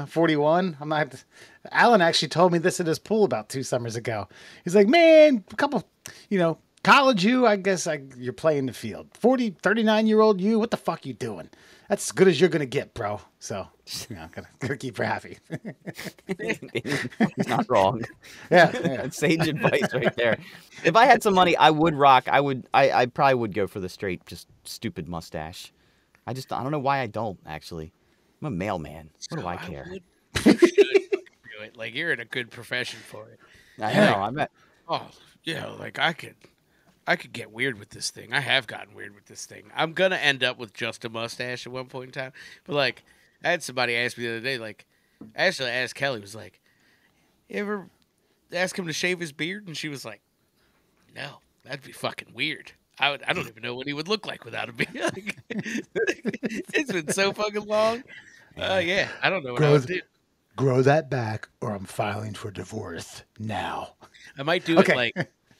A: 41. I'm not. Alan actually told me this at his pool about 2 summers ago. He's like, man, a couple, college you, I guess you're playing the field. 39-year-old you, what the fuck you doing? That's as good as you're gonna get, bro. So, gotta keep her happy.
B: He's not wrong.
A: Yeah.
B: That's sage advice right there. If I had some money, I would rock. I probably would go for the straight, just stupid mustache. I don't know why I don't actually. I'm a mailman. What do I care?
C: You should do it. Like you're in a good profession for it.
B: I know. I'm at.
C: Oh yeah, like I could get weird with this thing. I have gotten weird with this thing. I'm gonna end up with just a mustache at one point in time. But like, I had somebody ask me the other day. Like, actually, I asked Kelly. Was like, you ever ask him to shave his beard? And she was like, no, that'd be fucking weird. I don't even know what he would look like without a beard. Like, it's been so fucking long. Yeah, I don't know what I would do.
A: Grow that back, or I'm filing for divorce now.
C: I might do it like.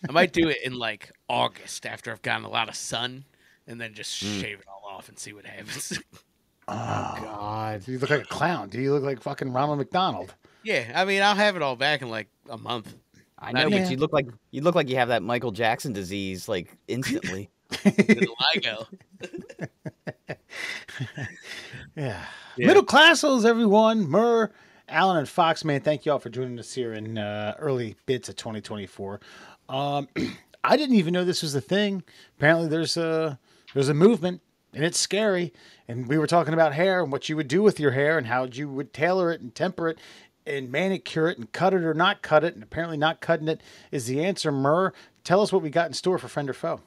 C: I might do it in like August after I've gotten a lot of sun, and then just shave it all off and see what happens.
A: Oh God! You look like a clown. Do you look like fucking Ronald McDonald?
C: Yeah, I mean I'll have it all back in like a month.
B: I know, but you look like you have that Michael Jackson disease like instantly.
C: Vitiligo.
A: Yeah. Middle classos, everyone. Myrrh, Alan and Fox, man, thank you all for joining us here in early bits of 2024. Um, I didn't even know this was a thing. Apparently, there's a movement, and it's scary. And we were talking about hair and what you would do with your hair and how you would tailor it and temper it and manicure it and cut it or not cut it. And apparently, not cutting it is the answer. Murr, tell us what we got in store for friend or foe.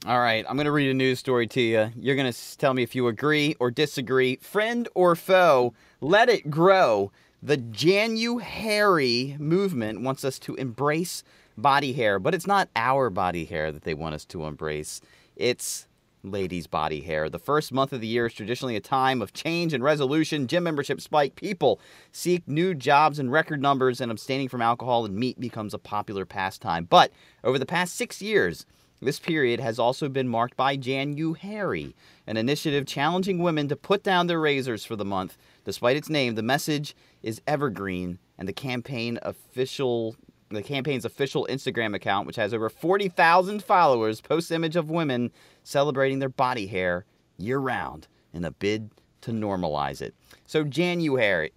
B: All right, I'm going to read a news story to you. You're going to tell me if you agree or disagree. Friend or foe, let it grow. The Januhairy movement wants us to embrace body hair, but it's not our body hair that they want us to embrace. It's ladies' body hair. The first month of the year is traditionally a time of change and resolution. Gym membership spike. People seek new jobs in record numbers, and abstaining from alcohol and meat becomes a popular pastime. But over the past 6 years, this period has also been marked by Januhairy, an initiative challenging women to put down their razors for the month. Despite its name, the message is evergreen, and the campaign's official Instagram account, which has over 40,000 followers, posts image of women celebrating their body hair year-round in a bid to normalize it. So Januhairy,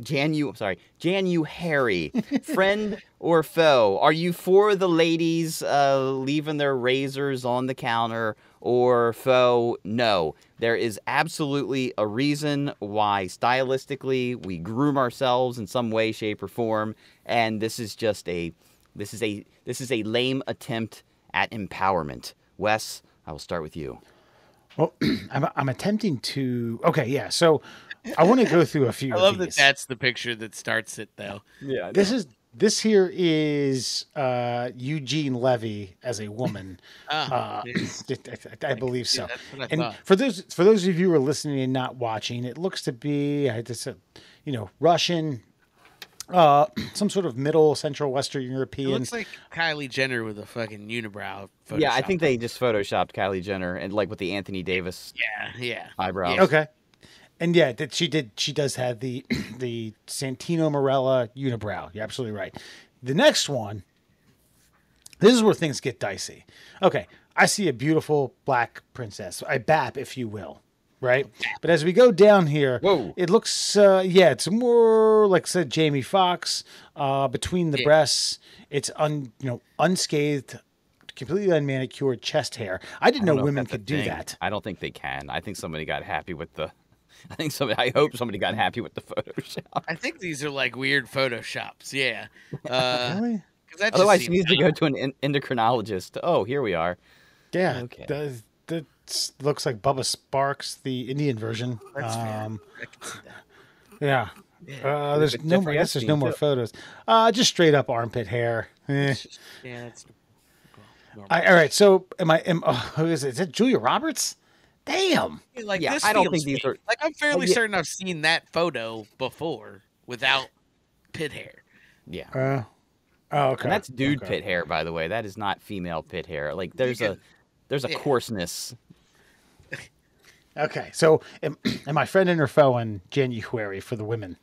B: friend or foe? Are you for the ladies leaving their razors on the counter, or foe? No. There is absolutely a reason why stylistically we groom ourselves in some way, shape, or form, and this is a lame attempt at empowerment. Wes, I will start with you.
A: Well, I'm attempting to. Okay, yeah. So I want to go through a few.
C: I love
A: of these.
C: that's the picture that starts it, though.
B: Yeah,
A: This here is Eugene Levy as a woman. I believe so.
C: That's what I
A: And
C: thought.
A: for those of you who are listening and not watching, it looks to be Russian, some sort of Middle Central Western
C: It
A: European.
C: looks like Kylie Jenner with a fucking unibrow.
B: Yeah, I think
C: Photoshop.
B: they just photoshopped Kylie Jenner and like with the Anthony Davis
C: Yeah.
B: eyebrows.
C: Yeah.
A: Okay. And yeah, she does have the the Santino Marella unibrow. You're absolutely right. The next one, this is where things get dicey. Okay, I see a beautiful black princess, a BAP, if you will, right? But as we go down here,
B: Whoa.
A: it looks, it's more like I said, Jamie Foxx, between the breasts. It's unscathed, completely unmanicured chest hair. I didn't know women could do that.
B: I don't think they can. I think somebody got happy with the. I hope somebody got happy with the Photoshop.
C: I think these are like weird photoshops. Yeah.
A: Really?
C: 'Cause that just
B: Otherwise, he
C: seems
B: needs to go to an endocrinologist. Oh, here we are.
A: Yeah.
B: Okay.
A: That looks like Bubba Sparks, the Indian version.
C: That's fair. I can see that.
A: Yeah. There's
B: With
A: no
B: Jeffrey
A: more. I guess there's no
B: Epstein,
A: more
B: too.
A: photos. Just straight up armpit hair. Eh.
C: Yeah, that's normal.
A: All right. So who is it? Is it Julia Roberts? Damn.
C: Like,
B: Yeah,
C: this
B: I don't
C: feels
B: think these
C: fake.
B: are-
C: Like, I'm fairly
B: yeah.
C: certain I've seen that photo before without pit hair.
B: Yeah.
A: Okay.
B: And that's dude
A: Okay.
B: pit hair, by the way. That is not female pit hair. Like there's a
C: Yeah.
B: coarseness.
A: Okay. So am I friend and or foe on January for the women?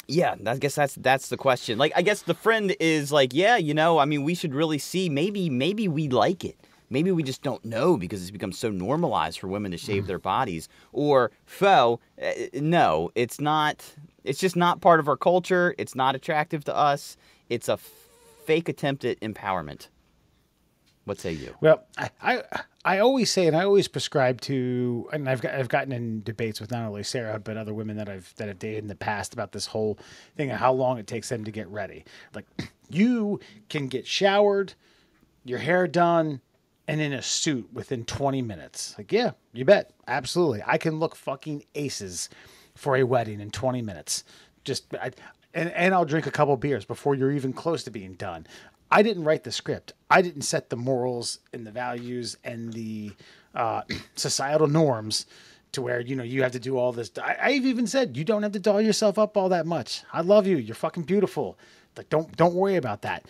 B: Yeah, I guess that's the question. Like I guess the friend is like, yeah, I mean, we should really see. Maybe we like it. Maybe we just don't know because it's become so normalized for women to shave their bodies. Or foe, no, it's not. It's just not part of our culture. It's not attractive to us. It's a fake attempt at empowerment. What say you?
A: Well, I always say, and I always prescribe to, and I've gotten in debates with not only Sarah but other women that I've dated in the past about this whole thing of how long it takes them to get ready. Like, you can get showered, your hair done, and in a suit within 20 minutes. Like, yeah, you bet, absolutely. I can look fucking aces for a wedding in 20 minutes. And I'll drink a couple beers before you're even close to being done. I didn't write the script. I didn't set the morals and the values and the societal norms to where, you have to do all this. I've even said, you don't have to doll yourself up all that much. I love you. You're fucking beautiful. Like, don't worry about that.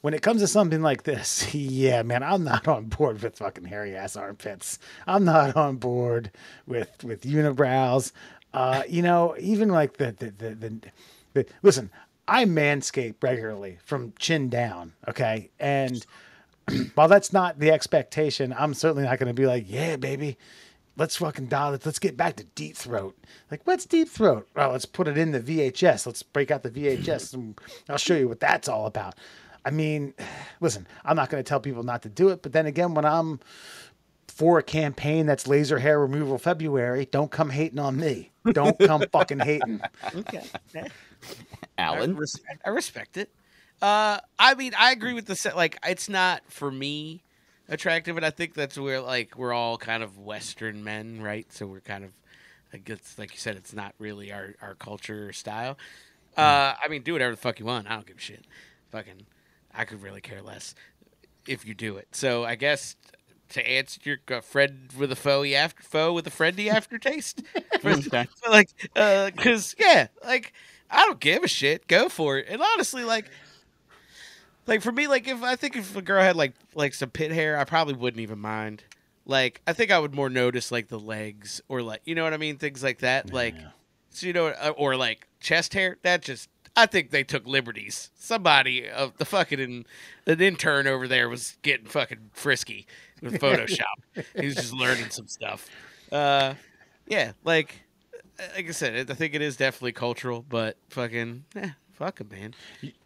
A: When it comes to something like this, yeah, man, I'm not on board with fucking hairy ass armpits. I'm not on board with unibrows. Even like the listen, I manscape regularly from chin down. Okay. And while that's not the expectation, I'm certainly not going to be like, yeah, baby, let's fucking dial it. Let's get back to deep throat. Like, what's deep throat? Well, let's put it in the VHS. Let's break out the VHS and I'll show you what that's all about. I mean, listen, I'm not going to tell people not to do it, but then again, when I'm for a campaign that's laser hair removal February, don't come hating on me. Don't come fucking hating.
C: Okay.
B: Alan.
C: I respect it. I mean, I agree with the set. Like, it's not for me attractive, and I think that's where like we're all kind of Western men, right? So we're kind of like it's like you said, it's not really our culture or style. I mean, do whatever the fuck you want. I don't give a shit. Fucking, I could really care less if you do it. So I guess to answer your friend with a foe with a friendly aftertaste.
B: Okay.
C: So, like, because yeah, like I don't give a shit. Go for it. And honestly, like for me, like if a girl had like some pit hair, I probably wouldn't even mind. Like I think I would more notice like the legs or like you know what I mean, things like that. Like so you know, or like chest hair. That just I think they took liberties. Somebody of the fucking an intern over there was getting fucking frisky with Photoshop. He was just learning some stuff. Yeah, like I said, I think it is definitely cultural, but fucking fuck it, man.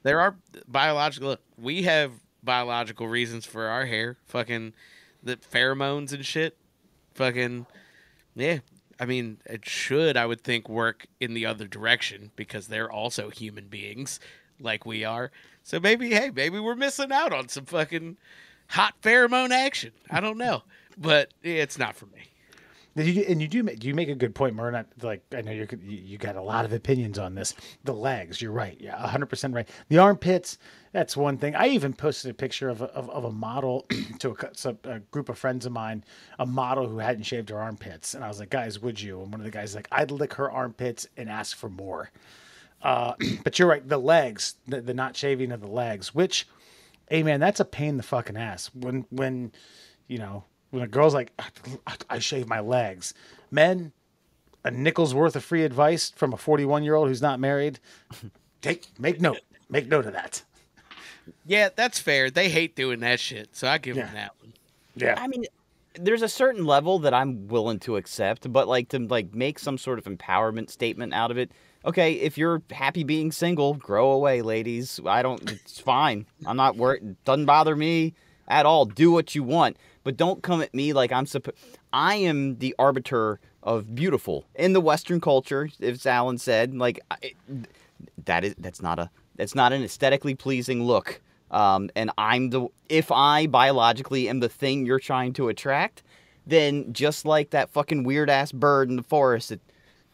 C: There are biological. Look, we have biological reasons for our hair. Fucking the pheromones and shit. Fucking yeah. I mean, it should, I would think, work in the other direction because they're also human beings like we are. So maybe we're missing out on some fucking hot pheromone action. I don't know, but it's not for me.
A: You make a good point, Myrna. Like I know you got a lot of opinions on this. The legs, you're right. Yeah, 100% right. The armpits, that's one thing. I even posted a picture of a model to a group of friends of mine, a model who hadn't shaved her armpits, and I was like, guys, would you? And one of the guys was like, I'd lick her armpits and ask for more. But you're right. The legs, the not shaving of the legs, which, hey man, that's a pain in the fucking ass. When you know. When a girl's like, I shave my legs. Men, a nickel's worth of free advice from a 41-year-old who's not married. Make note of that.
C: Yeah, that's fair. They hate doing that shit, so I give them that one.
A: Yeah.
B: I mean, there's a certain level that I'm willing to accept, but like to like make some sort of empowerment statement out of it. Okay, if you're happy being single, grow away, ladies. It's fine. I'm not worried. Doesn't bother me at all. Do what you want. But don't come at me like I am the arbiter of beautiful in the Western culture, as Alan said. Like that's not an aesthetically pleasing look. And if I biologically am the thing you're trying to attract, then just like that fucking weird ass bird in the forest that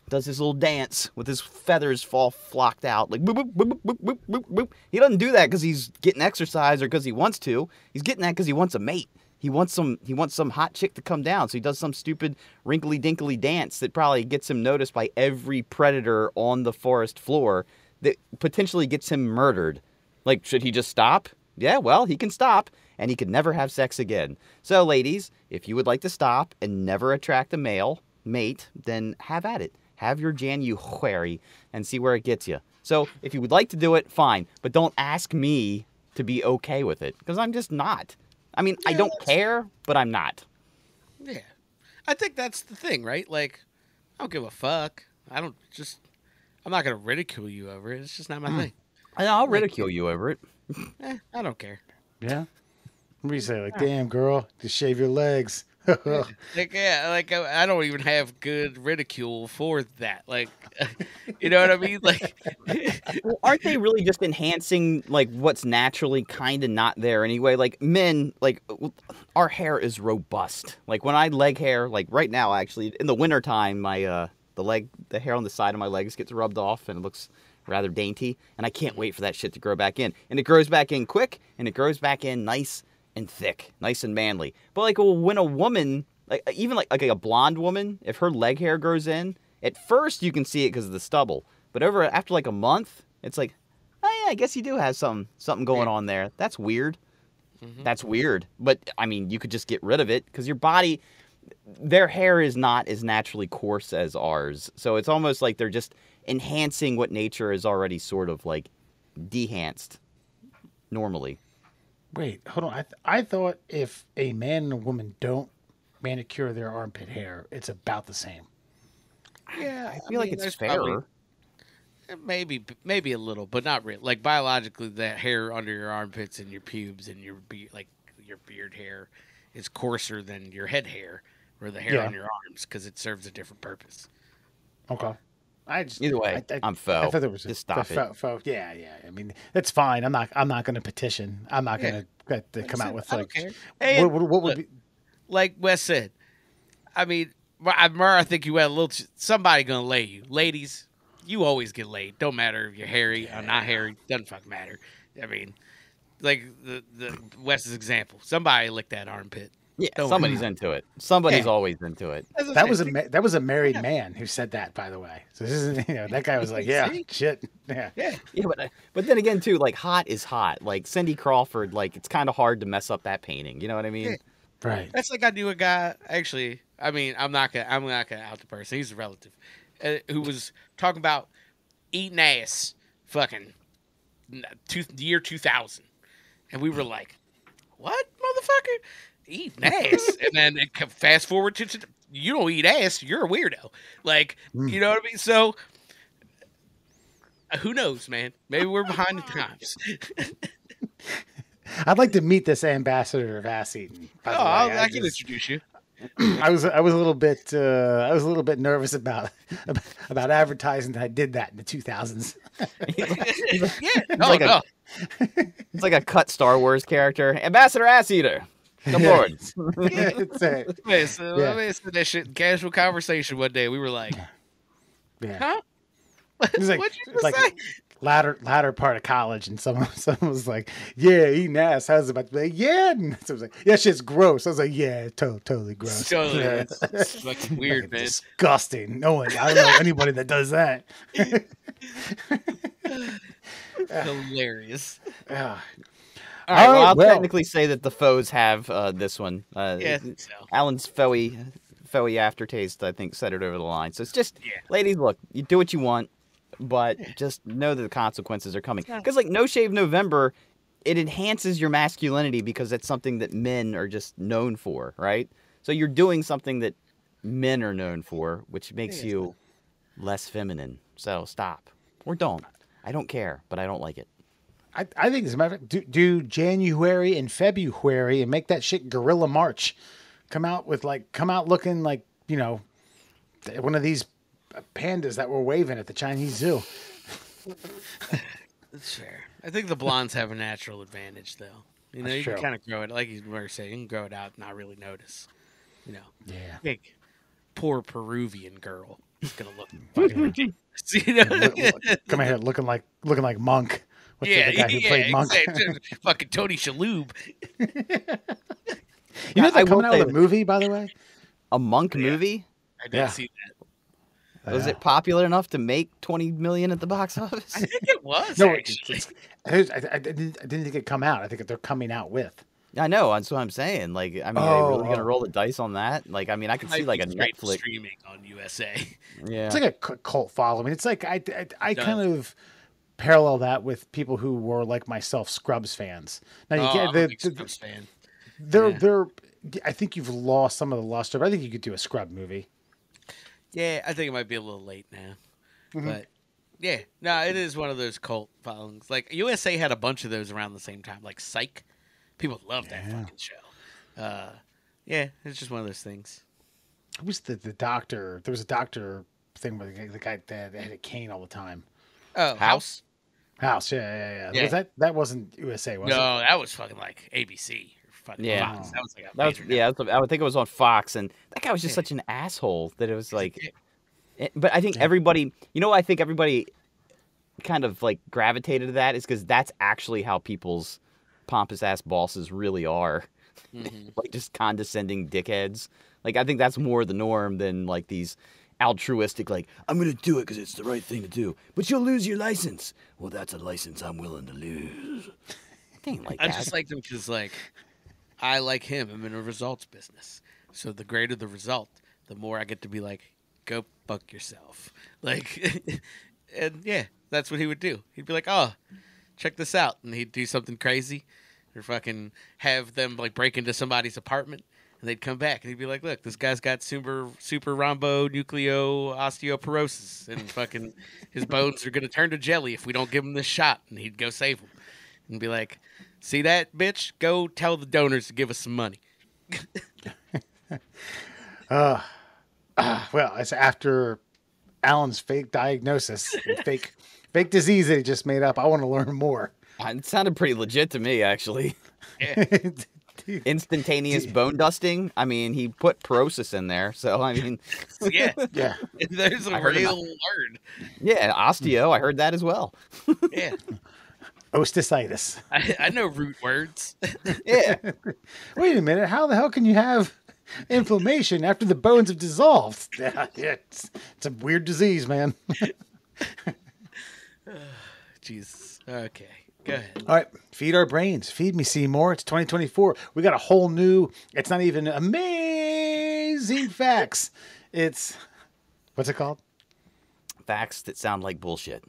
B: does his little dance with his feathers flocked out like boop, boop, boop, boop, boop, boop, boop. He doesn't do that because he's getting exercise or because he wants to. He's getting that because he wants a mate. He wants some hot chick to come down, so he does some stupid wrinkly-dinkly dance that probably gets him noticed by every predator on the forest floor that potentially gets him murdered. Like, should he just stop? Yeah, well, he can stop, and he can never have sex again. So, ladies, if you would like to stop and never attract a male mate, then have at it. Have your Januhairy and see where it gets you. So, if you would like to do it, fine, but don't ask me to be okay with it, because I'm just not. I mean, I don't care, but I'm not.
C: Yeah. I think that's the thing, right? Like, I don't give a fuck. I'm not going to ridicule you over it. It's just not my thing.
B: I'll ridicule you over it.
C: I don't care.
A: Yeah. What do you say? Like, damn, girl, just shave your legs.
C: Like, yeah, like I don't even have good ridicule for that. Like, you know what I mean? Like,
B: well, aren't they really just enhancing like what's naturally kind of not there anyway? Like men, like our hair is robust. Like when I leg hair, like right now, actually in the wintertime, my the hair on the side of my legs gets rubbed off and it looks rather dainty. And I can't wait for that shit to grow back in. And it grows back in quick, and it grows back in nice and thick, nice and manly. But like when a woman, like even like a blonde woman, if her leg hair grows in, at first you can see it because of the stubble. But after like a month, it's like, oh yeah, I guess you do have something going on there. That's weird. Mm-hmm. That's weird. But I mean, you could just get rid of it because your body, their hair is not as naturally coarse as ours. So it's almost like they're just enhancing what nature is already sort of like dehanced normally.
A: Wait, hold on. I thought if a man and a woman don't manicure their armpit hair, it's about the same.
C: Yeah,
B: I feel like it's
C: there's
B: fairer.
C: maybe a little, but not really. Like biologically, that hair under your armpits and your pubes and your your beard hair is coarser than your head hair or the hair
A: Yeah.
C: on your arms because it serves a different purpose.
A: Okay. I just
B: Either way, I'm
A: I
B: faux.
A: thought there was
B: Just stop it.
A: Yeah, yeah. I mean, that's fine. I'm not going to petition. I'm not
C: Yeah.
A: going to come out with
C: I
A: like
C: don't care. Hey,
A: what would
C: look,
A: be.
C: like Wes said, I mean, I think you had a little. Somebody gonna lay you, ladies. You always get laid. Don't matter if you're hairy or not hairy. Doesn't fucking matter. I mean, like the Wes's example. Somebody licked that armpit.
B: Yeah,
C: Don't
B: somebody's
C: worry.
B: into it. Somebody's
A: Yeah.
B: always into it.
C: As I
A: That
C: said,
A: was a married man who said that, by the way. So this is that guy was like, yeah,
C: See?
A: shit, yeah.
C: yeah.
B: Yeah, but then again too, like hot is hot. Like Cindy Crawford, like it's kind of hard to mess up that painting. You know what I mean?
C: Yeah.
A: Right.
C: That's like I knew a guy. Actually, I mean, I'm not gonna out the person. He's a relative who was talking about eating ass, fucking year 2000, and we were like, "What, motherfucker? Eating ass?" And then fast forward to you don't eat ass. You're a weirdo. Like, you know what I mean? So. Who knows, man? Maybe we're behind the times.
A: I'd like to meet this ambassador of ass eating. by the way.
C: I can introduce you.
A: I was a little bit nervous about advertising that I did that in the 2000s.
C: Yeah,
B: like
C: no.
B: It's like a cut Star Wars character, Ambassador Ass Eater. Come forward.
A: It's a-
C: Wait, so
A: Yeah.
C: let me say that shit in casual conversation one day. We were like,
A: yeah.
C: huh?
A: It's like,
C: What'd you
A: it's
C: just
A: like
C: say?
A: latter part of college, and someone was like, "Yeah, eating ass." I was about to be like, "Yeah," and so I was like, "Yeah, shit's gross." I was like, "Yeah, totally gross."
C: Totally,
A: Yeah.
C: it's fucking weird,
A: Fucking
C: man.
A: disgusting. No one, I don't know anybody that does that.
C: Hilarious.
A: Yeah.
B: All right, well, I'll
A: well.
B: technically say that the foes have this one.
C: Yeah, I think so.
B: Alan's Foey aftertaste, I think, set it over the line. So it's just,
C: Yeah.
B: ladies, look, you do what you want, but just know that the consequences are coming. Because, like, No Shave November, it enhances your masculinity because it's something that men are just known for, right? So you're doing something that men are known for, which makes you less feminine. So stop. Or don't. I don't care, but I don't like it.
A: I think as a matter of fact, do January and February and make that shit guerrilla march. Come out looking like, one of these pandas that were waving at the Chinese zoo.
C: That's fair. I think the blondes have a natural advantage, though. You
A: That's
C: can
A: true.
C: kind of grow it, like you were saying, you can grow it out and not really notice.
A: Yeah.
C: Big, poor Peruvian girl is gonna look fucking ridiculous. You know?
A: Come here looking like Monk. What's
C: Yeah,
A: the guy who played Monk?
C: exactly. Fucking Tony Shalhoub.
A: You know
B: I
A: they're
B: will
A: coming out
B: say
A: with a movie, by the way?
B: A monk movie?
C: I did
A: Yeah.
C: see that.
B: Was it popular enough to make 20 million at the box office?
C: I think it was
A: No,
C: actually.
A: I didn't think it'd come out. I think they're coming out with.
B: I know, that's what I'm saying. Like, I mean, are they really gonna
A: Oh.
B: roll the dice on that? Like, I mean, I could see like a
C: Straight to
B: Netflix.
C: streaming on USA.
B: Yeah.
A: It's like a cult following. It's like I kind of parallel that with people who were like myself, Scrubs fans. Now you
C: I'm
A: get
C: a big Scrubs fan.
A: they're. I think you've lost some of the luster, but I think you could do a Scrub movie.
C: Yeah, I think it might be a little late now, but yeah, no, it is one of those cult followings. Like USA had a bunch of those around the same time, like Psych. People love that fucking show. Yeah, it's just one of those things.
A: Who was the doctor? There was a doctor thing with the guy that had a cane all the time.
C: Oh, House?
A: House, yeah.
C: Yeah.
A: Was that wasn't USA, was it?
C: No, that was fucking like ABC or fucking
B: Yeah.
C: Fox. That was like a
B: That was,
C: major
B: yeah, I would think it was on Fox, and that guy was just such an asshole that it was like. But I think everybody, I think everybody kind of like gravitated to that is because that's actually how people's pompous ass bosses really are, like just condescending dickheads. Like I think that's more the norm than like these altruistic, like I'm gonna do it because it's the right thing to do, but you'll lose your license. Well, that's a license I'm willing to lose. Thing like
C: I
B: that.
C: just like them because, like, I like him. I'm in a results business. So the greater the result, the more I get to be like, go fuck yourself. Like, and yeah, that's what he would do. He'd be like, oh, check this out. And he'd do something crazy or fucking have them, like, break into somebody's apartment. And they'd come back and he'd be like, "Look, this guy's got super rhombonucleo osteoporosis, and fucking his bones are gonna turn to jelly if we don't give him this shot." And he'd go save him and be like, "See that, bitch? Go tell the donors to give us some money."
A: Well, it's after Alan's fake diagnosis, and fake disease that he just made up. I want to learn more.
B: It sounded pretty legit to me, actually.
C: Yeah.
B: Instantaneous bone dusting. I mean, he put porosis in there, so I mean,
C: Yeah,
A: Yeah.
C: there's a real word.
B: yeah, osteo. I heard that as well.
C: Yeah,
A: Osteitis.
C: I know root words.
B: Yeah,
A: Wait a minute. How the hell can you have inflammation after the bones have dissolved? Yeah, it's a weird disease, man.
C: Jesus. Okay, go ahead.
A: All right, feed our brains. Feed me, Seymour. It's 2024. We got a whole new. It's not even amazing facts. It's what's it called?
B: facts that sound like bullshit.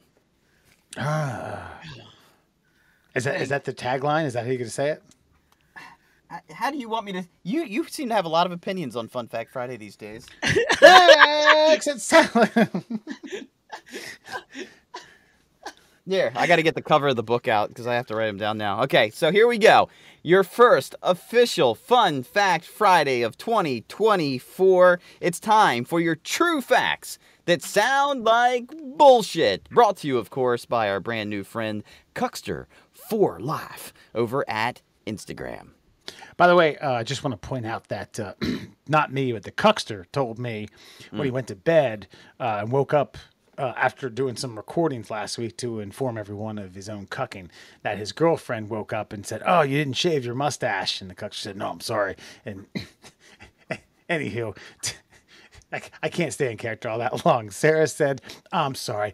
A: Is that the tagline? Is that how you're gonna say it?
B: How do you want me to? You seem to have a lot of opinions on Fun Fact Friday these days.
A: Facts that sound like-
B: Yeah, I got to get the cover of the book out because I have to write them down now. Okay, so here we go. Your first official Fun Fact Friday of 2024. It's time for your true facts that sound like bullshit. Brought to you, of course, by our brand new friend, Cuckster for Life, over at Instagram.
A: By the way, I just want to point out that not me, but the Cuckster told me when he went to bed and woke up after doing some recordings last week to inform everyone of his own cucking, that his girlfriend woke up and said, "Oh, you didn't shave your mustache." And the Cuckster said, "No, I'm sorry." And anywho, I can't stay in character all that long. Sarah said, "I'm sorry.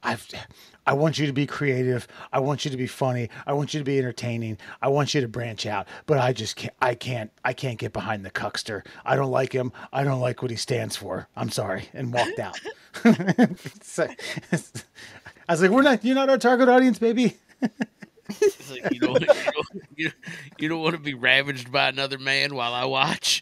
A: I want you to be creative. I want you to be funny. I want you to be entertaining. I want you to branch out. But I just can't. I can't get behind the Cuckster. I don't like him. I don't like what he stands for. I'm sorry." And walked out. So, I was like, You're not our target audience, baby."
C: It's like, you don't want to be ravaged by another man while I watch.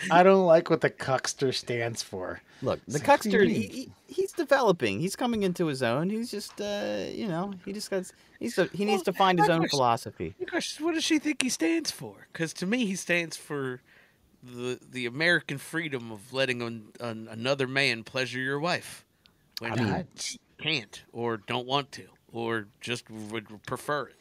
A: I don't like what the Cuckster stands for.
B: Look, the
A: It's like, what do you
B: Cuckster,
A: mean?
B: he's developing. He's coming into his own. He's just, he just got, he needs to find his
C: my
B: own
C: question-
B: philosophy.
C: Gosh, what does she think he stands for? Because to me, he stands for the American freedom of letting another man pleasure your wife when you can't or don't want to or just would prefer it.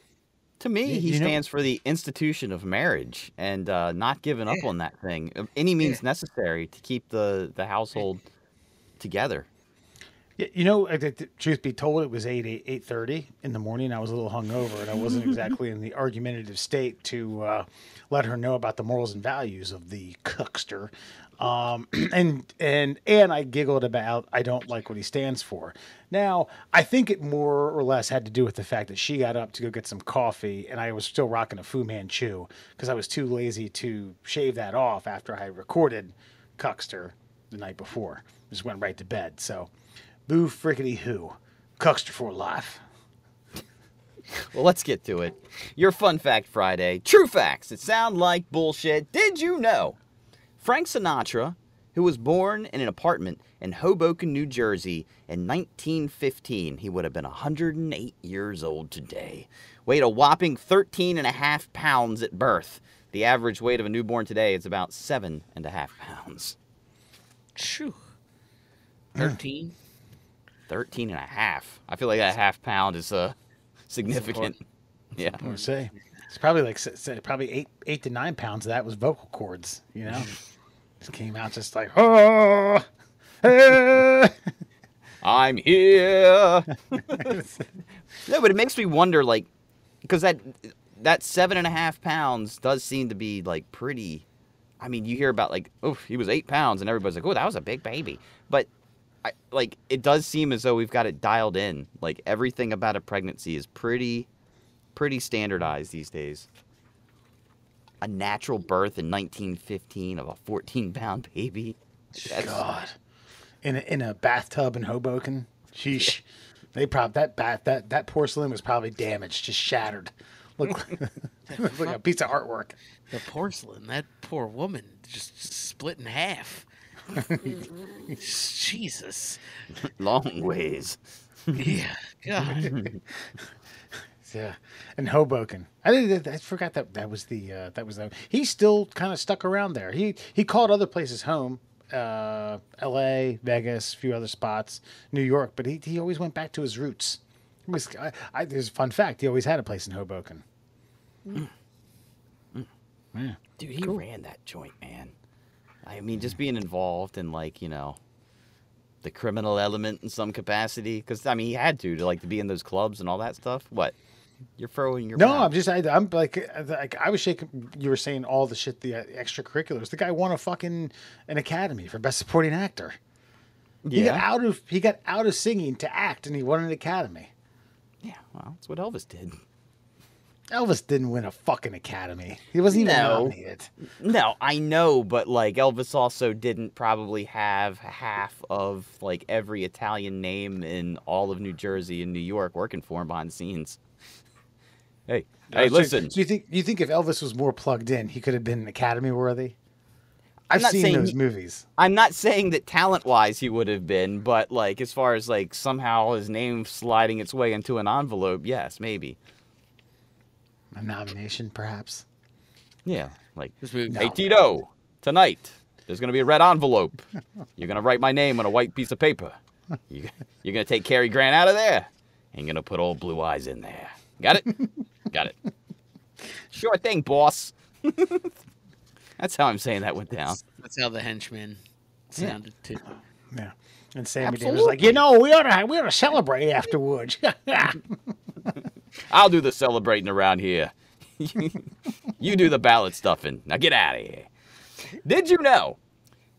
B: To me, he
A: you know-
B: stands for the institution of marriage and not giving up on that thing. Any means necessary to keep the household together.
A: Yeah, truth be told, it was 8:30 in the morning. I was a little hungover, and I wasn't exactly in the argumentative state to let her know about the morals and values of the Cuckster. And I giggled about I don't like what he stands for. Now, I think it more or less had to do with the fact that she got up to go get some coffee, and I was still rocking a Fu Manchu because I was too lazy to shave that off after I recorded Cuckster the night before. Just went right to bed. So, boo frickety who, Cuckster for life.
B: Well, let's get to it. Your Fun Fact Friday. True facts that sound like bullshit. Did you know? Frank Sinatra, who was born in an apartment in Hoboken, New Jersey in 1915, he would have been 108 years old today, weighed a whopping 13 and a half pounds at birth. The average weight of a newborn today is about 7.5 pounds.
C: Shoo. 13?
B: 13 and a half. I feel like that half pound is significant. Yeah.
A: I would say it's probably like probably 8 to 9 pounds of that was vocal cords. Just came out just like, oh, hey.
B: I'm here. No, but it makes me wonder, like, because that 7.5 pounds does seem to be like pretty. I mean, you hear about like, oh, he was 8 pounds, and everybody's like, oh, that was a big baby. But it does seem as though we've got it dialed in. Like everything about a pregnancy is pretty standardized these days. A natural birth in 1915 of a 14-pound baby.
A: God, in a bathtub in Hoboken. Sheesh. They probably that porcelain was probably damaged, just shattered. Look
C: The
A: It's like a
C: fuck?
A: piece of artwork.
C: The porcelain. That poor woman just split in half. Jesus.
B: Long ways.
C: Yeah. God.
A: Yeah, and Hoboken. I forgot that was. He's still kind of stuck around there. He called other places home, L.A., Vegas, a few other spots, New York, but he always went back to his roots. There's a fun fact. He always had a place in Hoboken. Yeah.
B: Dude, he ran that joint, man. I mean, just being involved in, like, the criminal element in some capacity. Because, I mean, he had to be in those clubs and all that stuff. What? You're throwing your
A: No,
B: mouth.
A: I'm like I was shaking. You were saying all the shit, the extracurriculars. The guy won an Academy for Best Supporting Actor.
B: Yeah.
A: He got out of singing to act, and he won an Academy.
B: Yeah, well, that's what Elvis did.
A: Elvis didn't win a fucking Academy. He wasn't even nominated.
B: No, I know, but, Elvis also didn't probably have half of, every Italian name in all of New Jersey and New York working for him behind the scenes. Hey, listen.
A: So you think if Elvis was more plugged in, he could have been Academy worthy?
B: I'm
A: I've
B: not
A: seen
B: saying
A: those movies.
B: I'm not saying that talent-wise he would have been, but, as far as, somehow his name sliding its way into an envelope, yes, maybe.
A: A nomination, perhaps.
B: Yeah,
C: This movie-
B: hey, Tito, tonight there's going to be a red envelope. You're going to write my name on a white piece of paper. You're going to take Cary Grant out of there, and you're going to put old Blue Eyes in there. Got it? Got it. Sure thing, boss. That's how I'm saying that went down.
C: That's how the henchman sounded too.
A: Yeah. And Sammy Davis was like, we ought to celebrate afterwards.
B: I'll do the celebrating around here. You do the ballot stuffing. Now get out of here. Did you know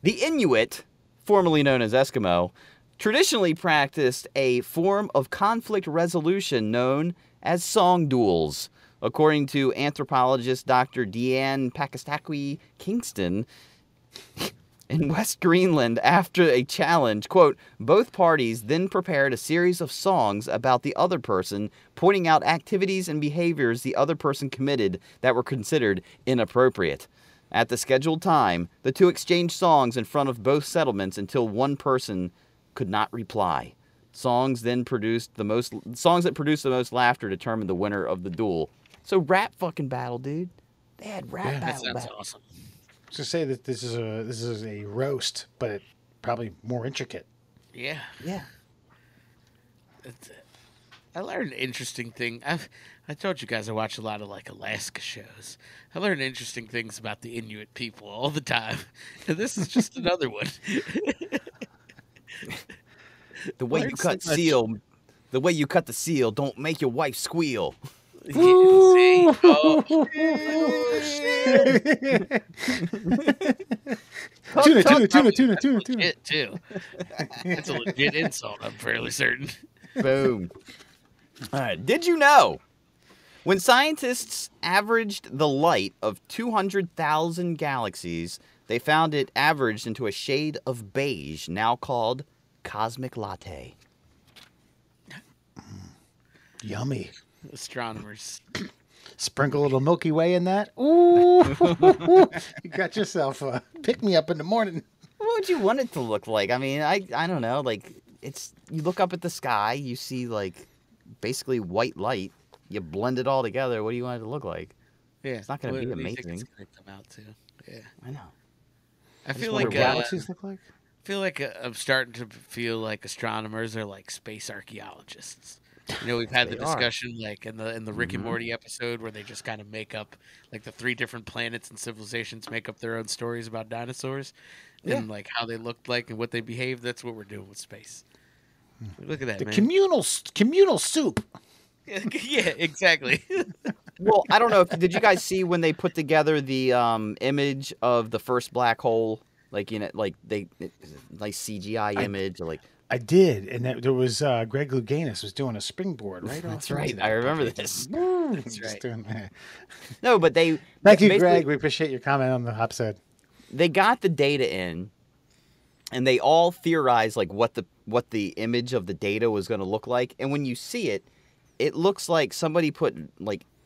B: the Inuit, formerly known as Eskimo, traditionally practiced a form of conflict resolution known as song duels? According to anthropologist Dr. Deanne Pakistaqui Kingston, in West Greenland, after a challenge, quote, both parties then prepared a series of songs about the other person, pointing out activities and behaviors the other person committed that were considered inappropriate. At the scheduled time, the two exchanged songs in front of both settlements until one person could not reply. Songs that produced the most laughter determined the winner of the duel. So rap fucking battle, dude. They had rap
C: That
B: battle.
C: sounds awesome.
A: To say that this is a roast, but it probably more intricate.
C: Yeah.
B: Yeah.
C: I learned an interesting thing. I told you guys I watch a lot of Alaska shows. I learn interesting things about the Inuit people all the time. And this is just another one.
B: The way you cut the seal don't make your wife squeal.
C: Yeah, see? Oh,
A: Tuna.
C: legit, too. That's a legit insult, I'm fairly certain.
B: Boom. All right. Did you know when scientists averaged the light of 200,000 galaxies, they found it averaged into a shade of beige, now called cosmic latte?
A: Yummy.
C: Astronomers.
A: Sprinkle a little Milky Way in that. Ooh, you got yourself a pick me up in the morning.
B: What would you want it to look like? I mean, I don't know. You look up at the sky, you see basically white light. You blend it all together. What do you want it to look like?
C: Yeah.
B: It's not going to be
C: What do you think
B: amazing.
C: it's gonna come out to? Yeah.
B: I know.
C: I feel
A: What
C: like
A: do galaxies look like?
C: I'm starting to feel like astronomers are like space archaeologists. We've had the
B: They are.
C: discussion in the Rick and Morty episode where they just kind of make up the three different planets and civilizations make up their own stories about dinosaurs and how they looked like and what they behaved. That's what we're doing with space. Look at that,
A: The
C: man.
A: communal soup.
C: Yeah, exactly.
B: Well, I don't know. Did you guys see when they put together the image of the first black hole? Nice CGI image,
A: I did, and there was Greg Louganis was doing a springboard right off.
B: That's right. I remember this.
A: That's
C: right.
A: Doing that.
B: No, but they
A: Thank you,
B: basically-
A: Greg. We appreciate your comment on the episode.
B: They got the data in, and they all theorized what the image of the data was going to look like. And when you see it, it looks like somebody put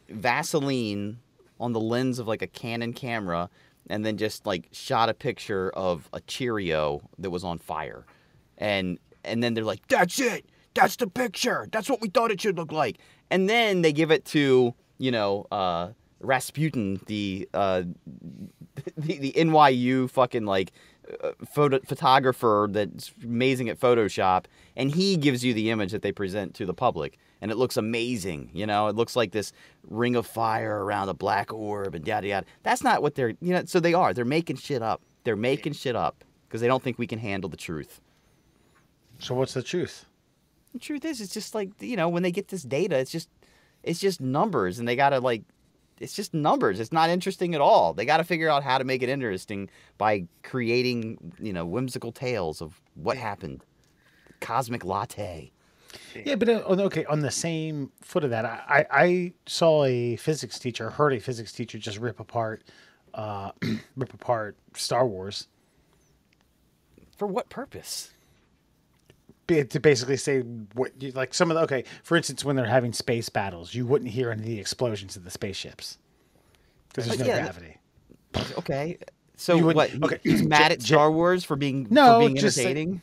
B: Vaseline on the lens of like a Canon camera and then just like shot a picture of a Cheerio that was on fire. And then they're like, that's it. That's the picture. That's what we thought it should look like. And then they give it to, Rasputin, the NYU fucking like photographer that's amazing at Photoshop, and he gives you the image that they present to the public, and it looks amazing. It looks like this ring of fire around a black orb and yada yada. That's not what they're, so they're making shit up. They're making shit up because they don't think we can handle the truth.
A: So what's the truth?
B: The truth is, it's just like, when they get this data, it's just numbers, and they gotta like, it's just numbers. It's not interesting at all. They got to figure out how to make it interesting by creating, whimsical tales of what happened. Cosmic latte.
A: Yeah, but okay, on the same foot of that, I saw a physics teacher, heard a physics teacher just rip apart Star Wars.
B: For what purpose?
A: To basically say what you like some of the, okay, for instance, when they're having space battles, you wouldn't hear any of the explosions of the spaceships because there's no gravity.
B: Okay, so what?
A: Okay,
B: he's mad at Star Wars for being entertaining.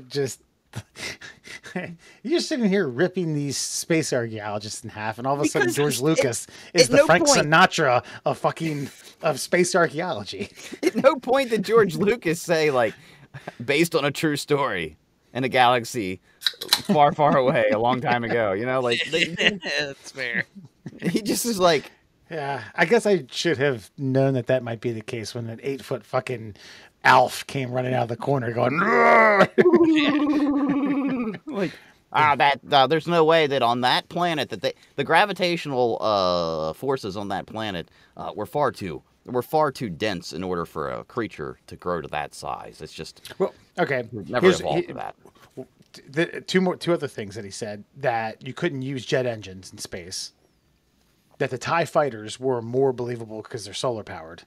A: Just you're sitting here ripping these space archaeologists in half, and all of a sudden George Lucas is the Frank Sinatra of space archaeology.
B: At no point did George Lucas say like, based on a true story in a galaxy far, far away a long time ago,
C: That's fair.
B: He just is like,
A: yeah, I guess I should have known that might be the case when an 8-foot fucking Alf came running out of the corner going,
B: like, there's no way that on that planet that the gravitational forces on that planet were far too dense in order for a creature to grow to that size. It's just
A: okay.
B: Never evolved to that.
A: Two other things that he said: that you couldn't use jet engines in space, that the TIE fighters were more believable because they're solar powered.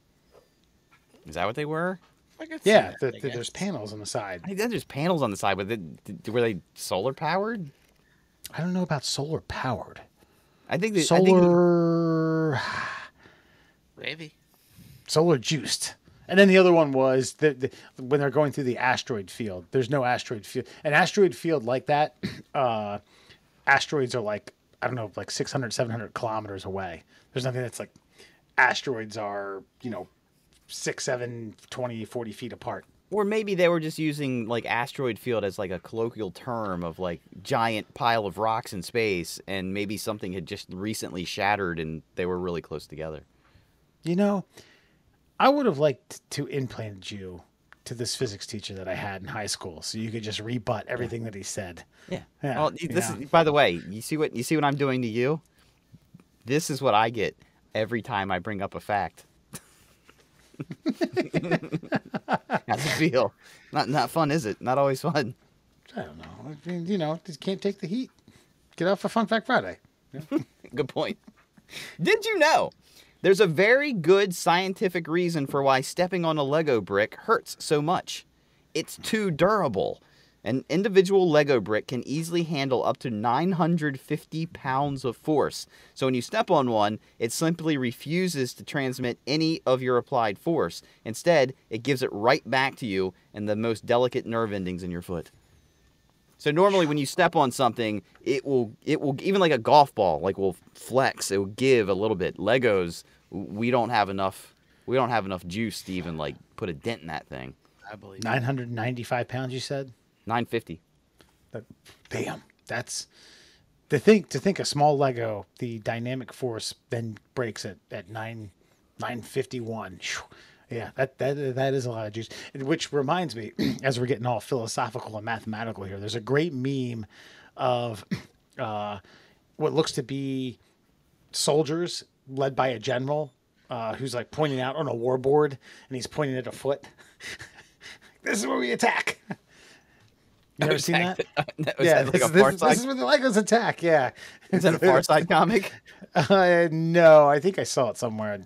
B: Is that what they were?
A: Yeah, there's panels on the side.
B: I think there's panels on the side, but were they solar powered?
A: I don't know about solar powered.
B: I think
C: maybe
A: solar juiced. And then the other one was when they're going through the asteroid field. There's no asteroid field. An asteroid field like that, asteroids are like, I don't know, like 600, 700 kilometers away. There's nothing that's like, asteroids are, 6, 7, 20, 40 feet apart.
B: Or maybe they were just using like asteroid field as like a colloquial term of like giant pile of rocks in space, and maybe something had just recently shattered and they were really close together.
A: I would have liked to implant you to this physics teacher that I had in high school, so you could just rebut everything that he said.
B: Yeah. Well, this is, by the way, you see what I'm doing to you? This is what I get every time I bring up a fact. How's it feel? Not fun, is it? Not always fun.
A: I don't know. I mean, just can't take the heat. Get off for Fun Fact Friday.
B: Good point. Did you know there's a very good scientific reason for why stepping on a Lego brick hurts so much? It's too durable. An individual Lego brick can easily handle up to 950 pounds of force. So when you step on one, it simply refuses to transmit any of your applied force. Instead, it gives it right back to you in the most delicate nerve endings in your foot. So normally when you step on something, it will even like a golf ball, like will flex, it will give a little bit. Legos, we don't have enough juice to even like put a dent in that thing.
C: I believe
A: 995 pounds, you said?
B: 950.
A: Damn, that's to think a small Lego, the dynamic force then breaks at 951. Yeah, that is a lot of juice. Which reminds me, as we're getting all philosophical and mathematical here, there's a great meme of what looks to be soldiers led by a general who's like pointing out on a war board, and he's pointing at a foot. This is where we attack. You ever seen that?
B: Yeah,
A: this is where the Legos attack. Yeah,
B: is that a Far Side comic?
A: No, I think I saw it somewhere. I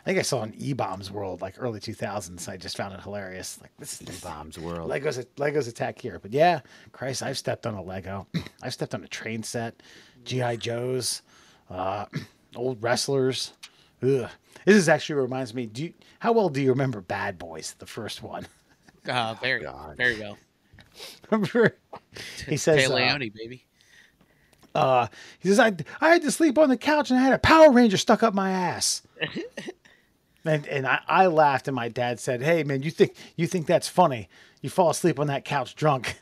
A: think I saw it in E-Bombs World, like early 2000s. I just found it hilarious. Like, this is
B: E-Bombs World.
A: Legos attack here. But yeah, Christ, I've stepped on a Lego. I've stepped on a train set, G.I. Joes, old wrestlers. Ugh. This actually reminds me. How well do you remember Bad Boys, the first one?
C: Very, very well.
A: Remember, he says,
C: Leone, baby.
A: he says, I had to sleep on the couch and I had a Power Ranger stuck up my ass. and I laughed, and my dad said, "Hey man, you think that's funny? You fall asleep on that couch drunk,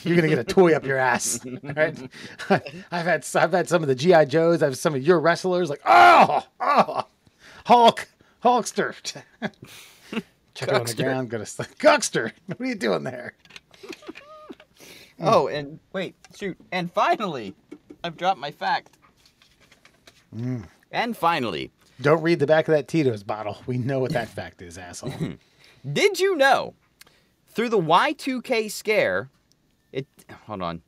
A: you're gonna get a toy up your ass." Right? I've had some of the GI Joes. I've some of your wrestlers like Hulkster. Check it on the ground. Gonna Guckster. What are you doing there?
B: Oh, and wait, shoot. And finally, I've dropped my fact. And finally.
A: Don't read the back of that Tito's bottle. We know what that fact is, asshole.
B: Did you know, through the Y2K scare, hold on.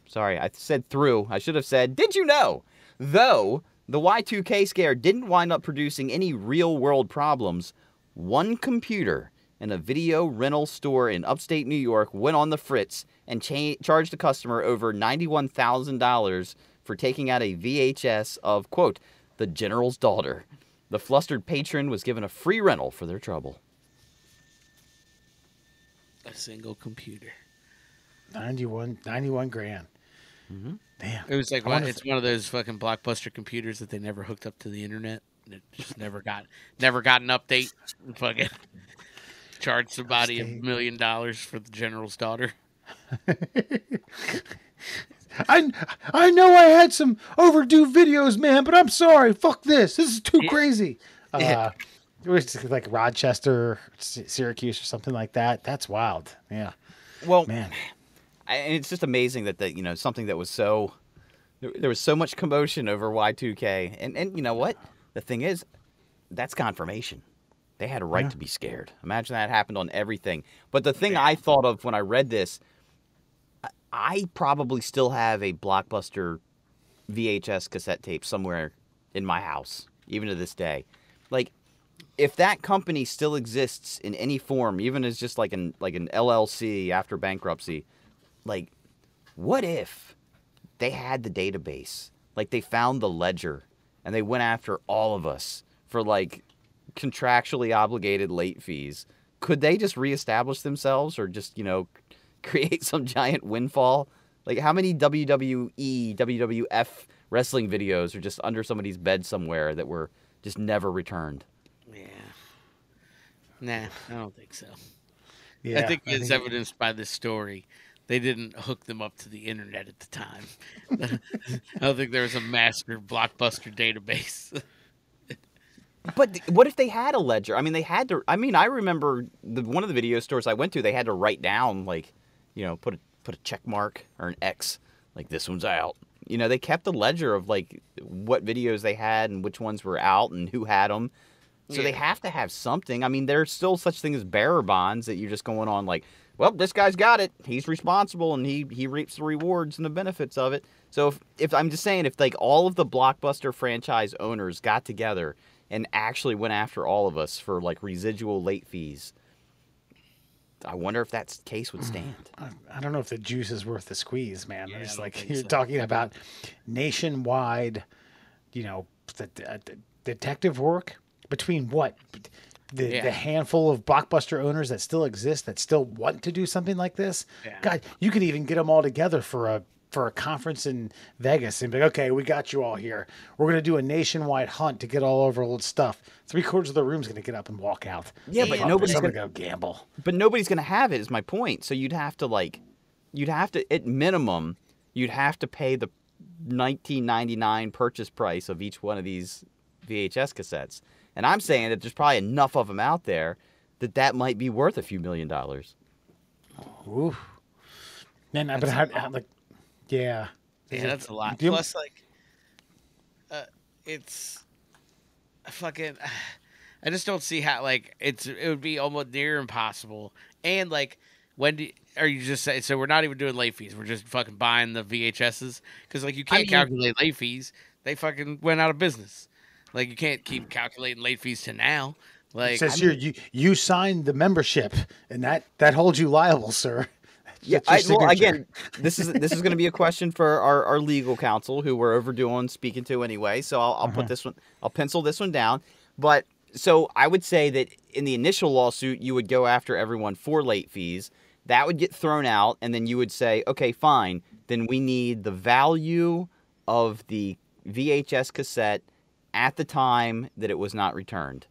B: Sorry, I said through. I should have said, did you know? Though the Y2K scare didn't wind up producing any real-world problems, one computer in a video rental store in upstate New York went on the fritz and charged a customer over $91,000 for taking out a VHS of, quote, The General's Daughter. The flustered patron was given a free rental for their trouble.
C: A single computer.
A: 91 grand.
B: Mm-hmm.
A: Damn.
C: It was like it's one of those fucking Blockbuster computers that they never hooked up to the internet. And it just never got an update. And fucking charged somebody $1 million for the General's Daughter.
A: I know I had some overdue videos, man, but I'm sorry. Fuck this. This is too crazy. It was like Rochester, Syracuse, or something like that. That's wild. Yeah.
B: Well,
A: man,
B: and it's just amazing that something that was so there was so much commotion over Y2K, and you know what? The thing is, that's confirmation. They had a right to be scared. Imagine that happened on everything. But the thing I thought of when I read this, I probably still have a Blockbuster VHS cassette tape somewhere in my house, even to this day. Like, if that company still exists in any form, even as just like an LLC after bankruptcy, like, what if they had the database? Like, they found the ledger and they went after all of us for like contractually obligated late fees. Could they just reestablish themselves, or just, create some giant windfall? Like, how many WWE, WWF wrestling videos are just under somebody's bed somewhere that were just never returned?
C: Yeah. Nah, I don't think so.
A: Yeah,
C: I think it's evidenced by this story. They didn't hook them up to the internet at the time. I don't think there was a master Blockbuster database.
B: But what if they had a ledger? I mean, they had to. I mean, I remember one of the video stores I went to, they had to write down, like, put a check mark or an X, like, this one's out. They kept a ledger of, like, what videos they had and which ones were out and who had them. So they have to have something. I mean, there's still such thing as bearer bonds that you're just going on like, well, this guy's got it. He's responsible, and he reaps the rewards and the benefits of it. So if I'm just saying, if like all of the Blockbuster franchise owners got together and actually went after all of us for like residual late fees, I wonder if that case would stand.
A: I don't know if the juice is worth the squeeze, man.
C: Yeah,
A: It's like you're talking about nationwide, the detective work between what? The handful of Blockbuster owners that still exist, that still want to do something like this. Yeah. God, you could even get them all together for a conference in Vegas and be like, okay, we got you all here. We're going to do a nationwide hunt to get all over old stuff. 3/4 of the room's going to get up and walk out.
B: Yeah, but nobody's going to
A: go gamble.
B: But nobody's going to have it, is my point. So you'd have to, at minimum, you'd have to pay the $19.99 purchase price of each one of these VHS cassettes. And I'm saying that there's probably enough of them out there that might be worth a few $1 million.
A: Ooh. Man, but yeah,
C: that's a lot. Plus, like, it's fucking. I just don't see how, like, it would be almost near impossible. And like, are you just saying? So we're not even doing late fees. We're just fucking buying the VHSs because like you can't calculate late fees. They fucking went out of business. Like, you can't keep calculating late fees to now. Like,
A: it says here, you signed the membership, and that holds you liable, sir.
B: Yeah,
A: That's your
B: well,
A: signature.
B: again, this is going to be a question for our legal counsel, who we're overdue on speaking to anyway. So I'll put this one, I'll pencil this one down. But so I would say that in the initial lawsuit, you would go after everyone for late fees. That would get thrown out, and then you would say, okay, fine. Then we need the value of the VHS cassette at the time that it was not returned.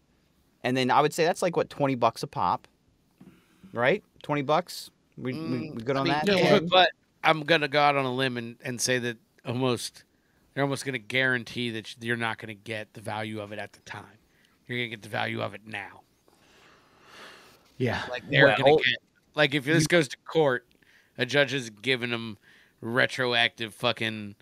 B: And then I would say that's like, what, $20 a pop, right? $20. We good on that?
C: Yeah, but I'm gonna go out on a limb and say that they're almost gonna guarantee that you're not gonna get the value of it at the time. You're gonna get the value of it now.
A: Yeah.
C: Like they're gonna get, like, if this goes to court, a judge is giving them retroactive fucking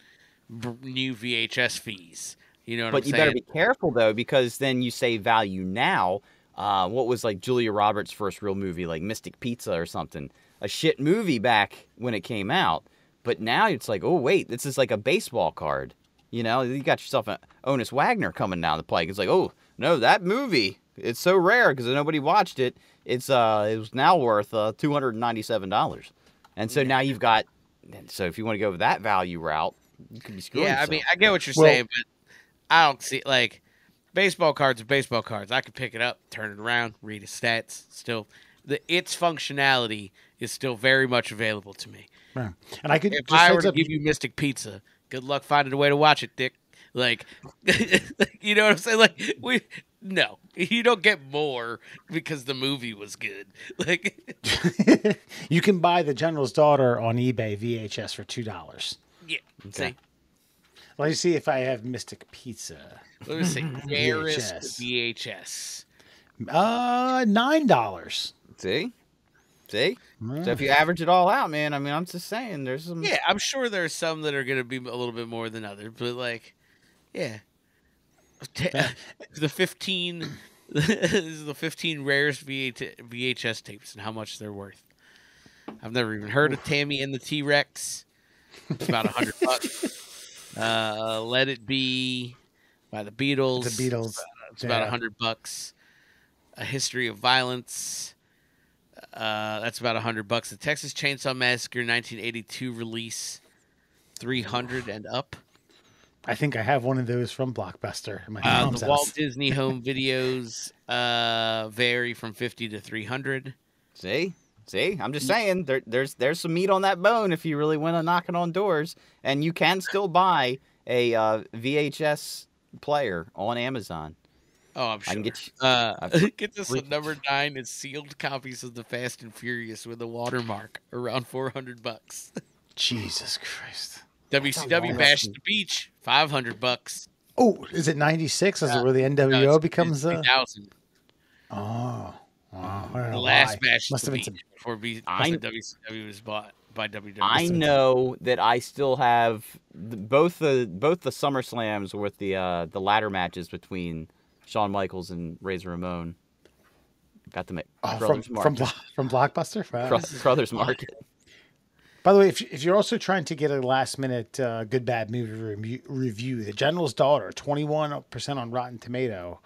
C: new VHS fees. You know what I'm saying?
B: But you better be careful though, because then you say value now. What was like Julia Roberts' first real movie, like Mystic Pizza or something? A shit movie back when it came out, but now it's like, oh wait, this is like a baseball card. You know, you got yourself an Honus Wagner coming down the pike. It's like, oh no, that movie, it's so rare because nobody watched it. It was now worth $297, and so now you've got. So if you want to go that value route, you could be screwing yourself.
C: I mean, I get what you're saying, but I don't see, like, baseball cards are baseball cards. I could pick it up, turn it around, read its stats. Still, its functionality is still very much available to me.
A: Yeah. And I could,
C: if
A: just
C: I were
A: heads
C: to
A: up,
C: give you Mystic Pizza, good luck finding a way to watch it, Dick. Like, you know what I'm saying? Like, no, you don't get more because the movie was good. Like,
A: you can buy The General's Daughter on eBay VHS for $2.
C: yeah.
B: Okay.
C: See,
A: Let me see if I have Mystic Pizza.
C: let me see. Rarest VHS.
A: $9.
B: See? So if you average it all out, man, I mean, I'm just saying, there's some.
C: Yeah, I'm sure there's some that are going to be a little bit more than others, but like, yeah, the 15, this is the 15 rarest VHS tapes and how much they're worth. I've never even heard of Tammy and the T-Rex. It's about $100. Let It Be by the Beatles.
A: The Beatles.
C: It's about $100. A History of Violence. That's about $100. The Texas Chainsaw Massacre 1982 release, 300 and up.
A: I think I have one of those from Blockbuster in my mom's
C: The
A: house.
C: Walt Disney Home Videos vary from 50 to 300.
B: See, I'm just saying, there's some meat on that bone if you really want to knock it on doors, and you can still buy a VHS player on Amazon.
C: Oh, I'm sure.
B: I can get you.
C: Get this one. Number 9 is sealed copies of the Fast and Furious with a watermark, around $400.
A: Jesus Christ.
C: WCW Bash at the Beach, $500.
A: Oh, is it 96? Is it where the NWO becomes
C: 2000.
A: Oh. I don't know
C: The last
A: why.
C: Bash at
A: Must
C: the
A: have been
C: Beach before WCW was bought by WWE.
B: I know that I still have both the SummerSlams with the ladder matches between Shawn Michaels and Razor Ramon. Got them at Brothers Market.
A: from Blockbuster? Wow.
B: Brothers Market.
A: By the way, if you're also trying to get a last minute good bad movie review, The General's Daughter, 21% on Rotten Tomato.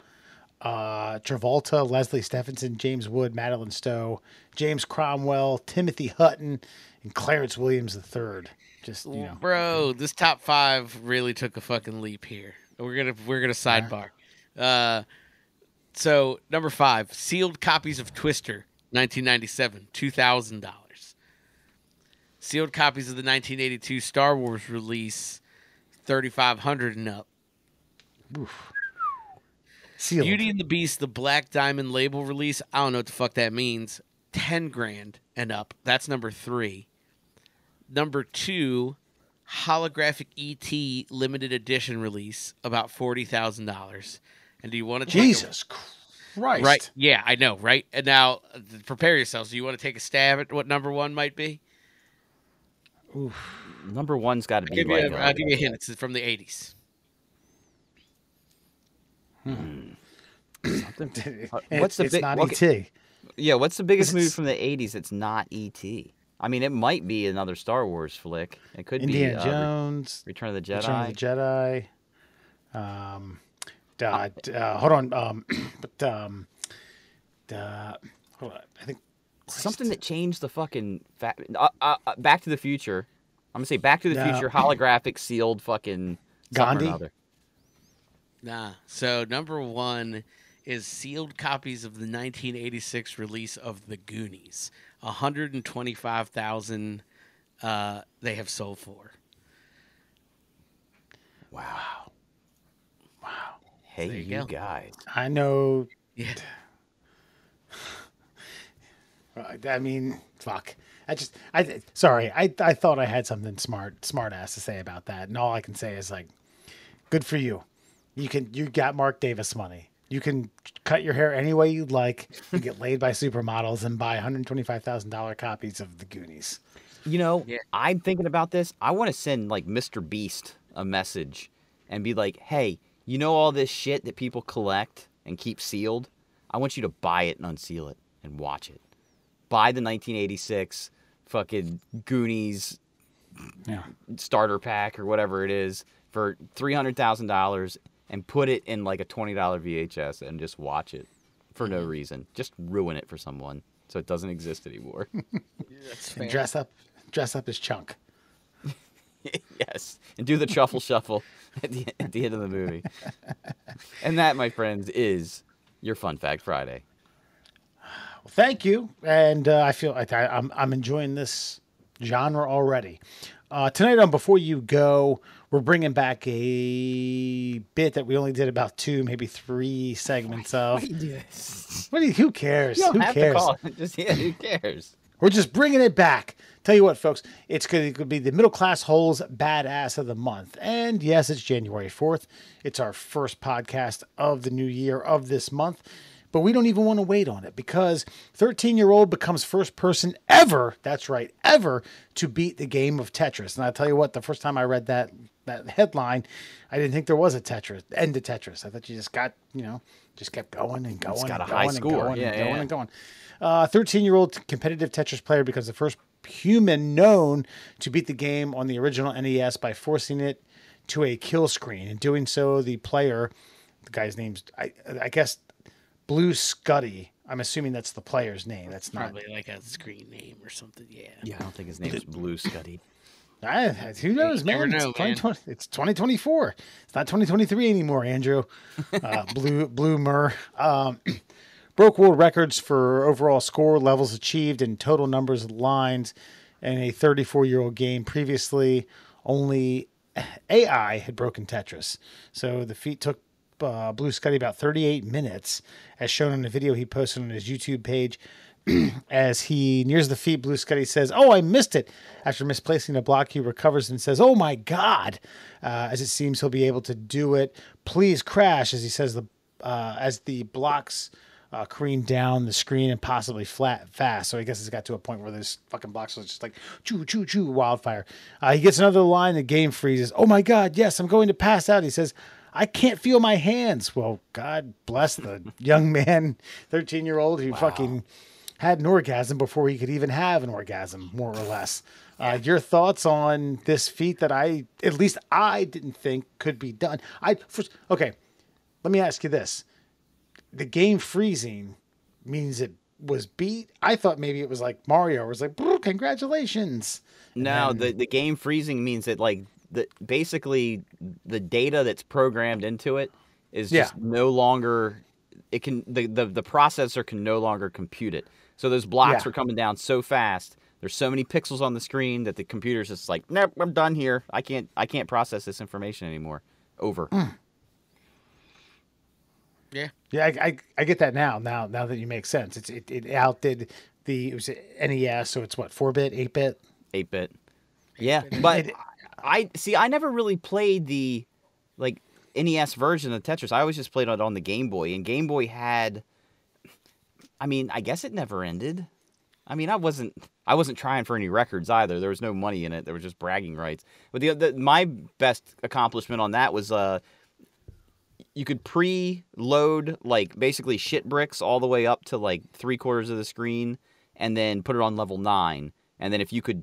A: Travolta, Leslie Stephenson, James Wood, Madeline Stowe, James Cromwell, Timothy Hutton, and Clarence Williams III. Just, you know,
C: bro, this top 5 really took a fucking leap here. We're gonna sidebar. So number 5, sealed copies of Twister, 1997, $2,000. Sealed copies of the 1982 Star Wars release, $3,500 and up.
A: Oof. Sealed.
C: Beauty and the Beast, the Black Diamond label release. I don't know what the fuck that means. $10,000 and up. That's number 3. Number 2, holographic ET limited edition release, about $40,000. And do you want to take
A: Jesus Christ?
C: Right? Yeah, I know, right? And now, prepare yourselves. Do you want to take a stab at what number 1 might be?
A: Oof.
B: Number 1's got to be
C: I'll give you a hint. It's from the 80s.
B: What's the
A: it's
B: big?
A: not
B: Okay,
A: E.T.
B: yeah, what's the biggest
A: This
B: movie
A: is-
B: from the '80s that's not E.T.? I mean, it might be another Star Wars flick. It could
A: Indiana
B: be
A: Jones,
B: Return of the Jedi.
A: Return of the Jedi. Hold on. Hold on. I think
B: something that changed the fucking Back to the Future. I'm gonna say Back to the
A: No.
B: Future holographic sealed fucking something
A: Gandhi?
B: or another.
C: Nah. So number one is sealed copies of the 1986 release of The Goonies. 125,000 they have sold for.
B: Wow. Hey,
C: There you
B: you
C: go.
B: guys.
A: I know.
C: Yeah.
A: I mean, fuck. I thought I had something smart ass to say about that, and all I can say is like, good for you. You got Mark Davis money. You can cut your hair any way you'd like. You get laid by supermodels and buy $125,000 copies of The Goonies.
B: You know,
C: Yeah.
B: I'm thinking about this. I want to send like Mr. Beast a message and be like, hey, you know all this shit that people collect and keep sealed? I want you to buy it and unseal it and watch it. Buy the 1986 fucking Goonies
A: Yeah.
B: starter pack or whatever it is for $300,000 and put it in like a $20 VHS and just watch it for no reason. Just ruin it for someone so it doesn't exist anymore.
C: That's
A: And
C: fair.
A: dress up as Chunk.
B: Yes, and do the truffle shuffle at the end of the movie. And that, my friends, is your Fun Fact Friday.
A: Well, thank you, and I feel like I'm enjoying this genre already. Tonight on Before You Go, we're bringing back a bit that we only did about 2, maybe 3 segments of. Who cares?
B: You don't
A: Who
B: have
A: cares?
B: to call it. Just, yeah, who cares?
A: We're just bringing it back. Tell you what, folks, it's going to be the Middle Class Holes Badass of the Month. And yes, it's January 4th. It's our first podcast of the new year of this month. But we don't even want to wait on it because 13-year-old becomes first person ever, that's right, ever, to beat the game of Tetris. And I'll tell you what, the first time I read that headline, I didn't think there was a end to Tetris. I thought you just got, just kept going and going.
B: It's got
A: and
B: a high
A: going and
B: score.
A: going
B: Yeah,
A: and going
B: yeah.
A: and going. 13-year-old competitive Tetris player becomes the first human known to beat the game on the original NES by forcing it to a kill screen. In doing so, the guy's name's, I guess, Blue Scuddy. I'm assuming that's the player's name. That's not.
C: Probably like a screen name or something. Yeah.
B: Yeah, I don't think his name's Blue Scuddy.
A: Who knows,
C: You never
A: man?
C: know, man.
A: It's 2024. It's not 2023 anymore, Andrew. Blue Mur. Broke world records for overall score, levels achieved, and total numbers of lines in a 34-year-old game. Previously, only AI had broken Tetris. So the feat took Blue Scuddy about 38 minutes, as shown in the video he posted on his YouTube page. As he nears the feet, Blue Scuddy says, "Oh, I missed it." After misplacing a block, he recovers and says, "Oh my God." As it seems he'll be able to do it. "Please crash," as he says, as the blocks careen down the screen and possibly fast. So I guess it's got to a point where those fucking blocks was just like choo, choo, choo, wildfire. He gets another line. The game freezes. "Oh my God, yes, I'm going to pass out." He says, "I can't feel my hands." Well, God bless the young man, 13-year-old, who fucking had an orgasm before he could even have an orgasm, more or less. Your thoughts on this feat that at least I didn't think could be done. Okay, let me ask you this. The game freezing means it was beat. I thought maybe it was like Mario. It was like, congratulations.
B: No, the game freezing means that like basically the data that's programmed into it is just no longer. It can the processor can no longer compute it. So those blocks are coming down so fast. There's so many pixels on the screen that the computer's just like, nope, I'm done here. I can't process this information anymore. Over.
C: Yeah.
A: Yeah, I get that now. Now that you make sense, it outdid it was NES, so it's what, 4-bit, 8-bit,
B: 8-bit. Yeah, but I never really played the like NES version of Tetris. I always just played it on the Game Boy, and Game Boy had. I mean, I guess it never ended. I mean, I wasn't trying for any records either. There was no money in it. There was just bragging rights. But my best accomplishment on that was you could pre-load like basically shit bricks all the way up to like 3/4 of the screen, and then put it on level 9. And then if you could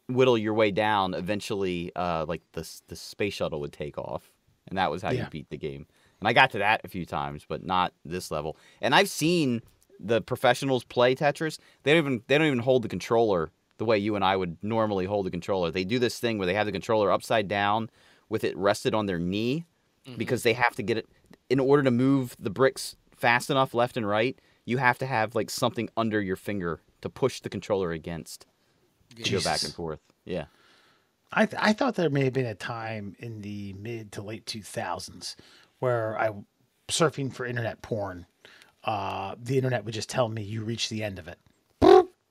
B: whittle your way down, eventually like the space shuttle would take off, and that was how you beat the game. And I got to that a few times, but not this level. And I've seen the professionals play Tetris, they don't even hold the controller the way you and I would normally hold the controller. They do this thing where they have the controller upside down with it rested on their knee because they have to get it in order to move the bricks fast enough left and right. You have to have like something under your finger to push the controller against to go back and forth. Yeah.
A: I thought there may have been a time in the mid to late 2000s where I surfing for internet porn. The internet would just tell me you reached the end of it.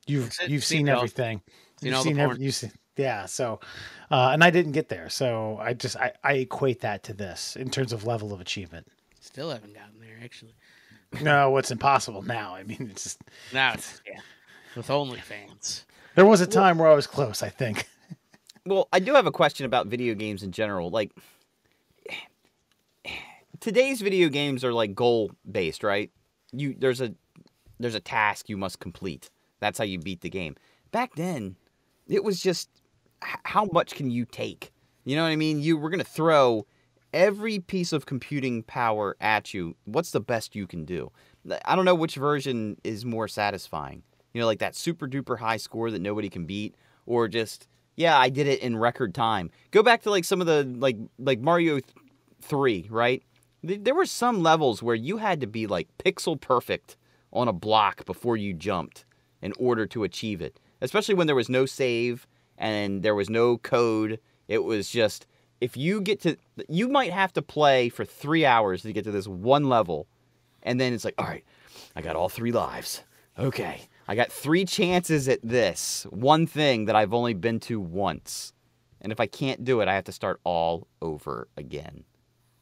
A: You've seen everything. You've seen everything. Yeah. So, and I didn't get there. So I equate that to this in terms of level of achievement.
C: Still haven't gotten there, actually.
A: No, it's impossible now. I mean, it's just
C: now it's with OnlyFans.
A: There was a time where I was close, I think.
B: Well, I do have a question about video games in general. Like, today's video games are like goal based, right? There's a task you must complete. That's how you beat the game. Back then, it was just how much can you take? You know what I mean? You were gonna throw every piece of computing power at you. What's the best you can do? I don't know which version is more satisfying. You know, like that super duper high score that nobody can beat, or just, yeah, I did it in record time. Go back to like some of the like Mario 3, right? There were some levels where you had to be like pixel perfect on a block before you jumped in order to achieve it. Especially when there was no save and there was no code. It was just, if you get to, you might have to play for 3 hours to get to this one level. And then it's like, all right, I got all 3 lives. Okay, I got 3 chances at this one thing that I've only been to once. And if I can't do it, I have to start all over again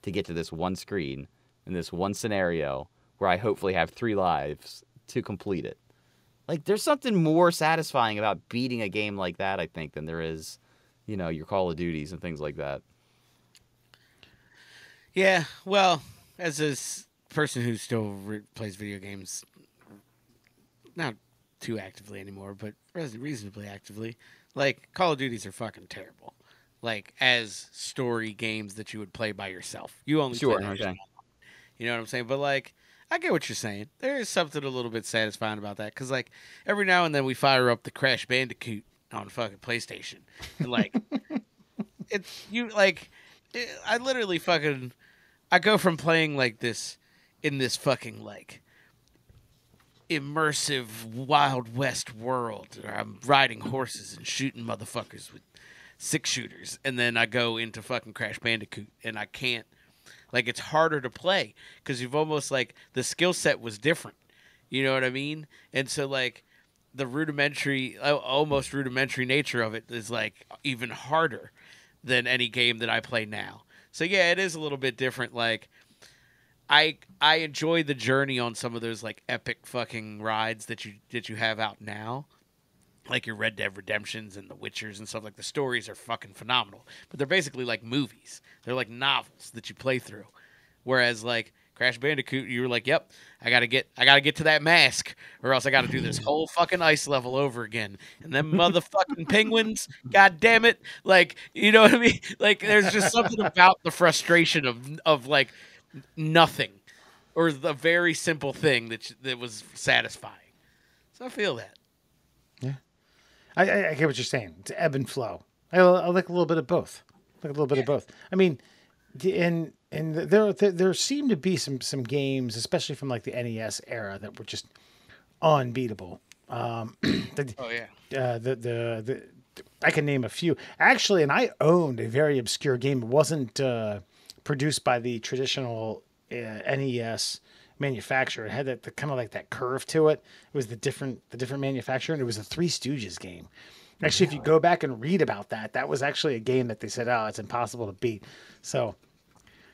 B: to get to this one screen in this one scenario where I hopefully have 3 lives to complete it. Like, there's something more satisfying about beating a game like that, I think, than there is, you know, your Call of Duties and things like that.
C: Yeah, well, as a person who still plays video games, not too actively anymore, but reasonably actively, like, Call of Duties are fucking terrible. Like, as story games that you would play by yourself. You only play that.
B: Okay.
C: You know what I'm saying? But, like, I get what you're saying. There is something a little bit satisfying about that. Because, like, every now and then we fire up the Crash Bandicoot on fucking PlayStation. And, like, I literally fucking, I go from playing, like, this, in this fucking, like, immersive Wild West world where I'm riding horses and shooting motherfuckers with 6-shooters, and then I go into fucking Crash Bandicoot, and I can't, like, it's harder to play because you've almost, like, the skill set was different, you know what I mean? And so, like, the almost rudimentary nature of it is, like, even harder than any game that I play now. So yeah, it is a little bit different. Like, I enjoy the journey on some of those, like, epic fucking rides that you have out now. Like your Red Dead Redemptions and the Witchers and stuff. Like, the stories are fucking phenomenal. But they're basically like movies. They're like novels that you play through. Whereas, like, Crash Bandicoot, you were like, yep, I gotta get to that mask, or else I gotta do this whole fucking ice level over again. And then motherfucking penguins, god damn it. Like, you know what I mean? Like, there's just something about the frustration of like nothing. Or the very simple thing that was satisfying. So I feel that.
A: Yeah. I get what you're saying. It's ebb and flow. I like a little bit of both. I mean, and there seem to be some games, especially from like the NES era, that were just unbeatable.
C: Oh yeah.
A: I can name a few actually, and I owned a very obscure game. It wasn't produced by the traditional NES manufacturer. It had that kind of like that curve to it. It was the different manufacturer, and it was a Three Stooges game. Actually, if you go back and read about that was actually a game that they said, oh, it's impossible to beat. So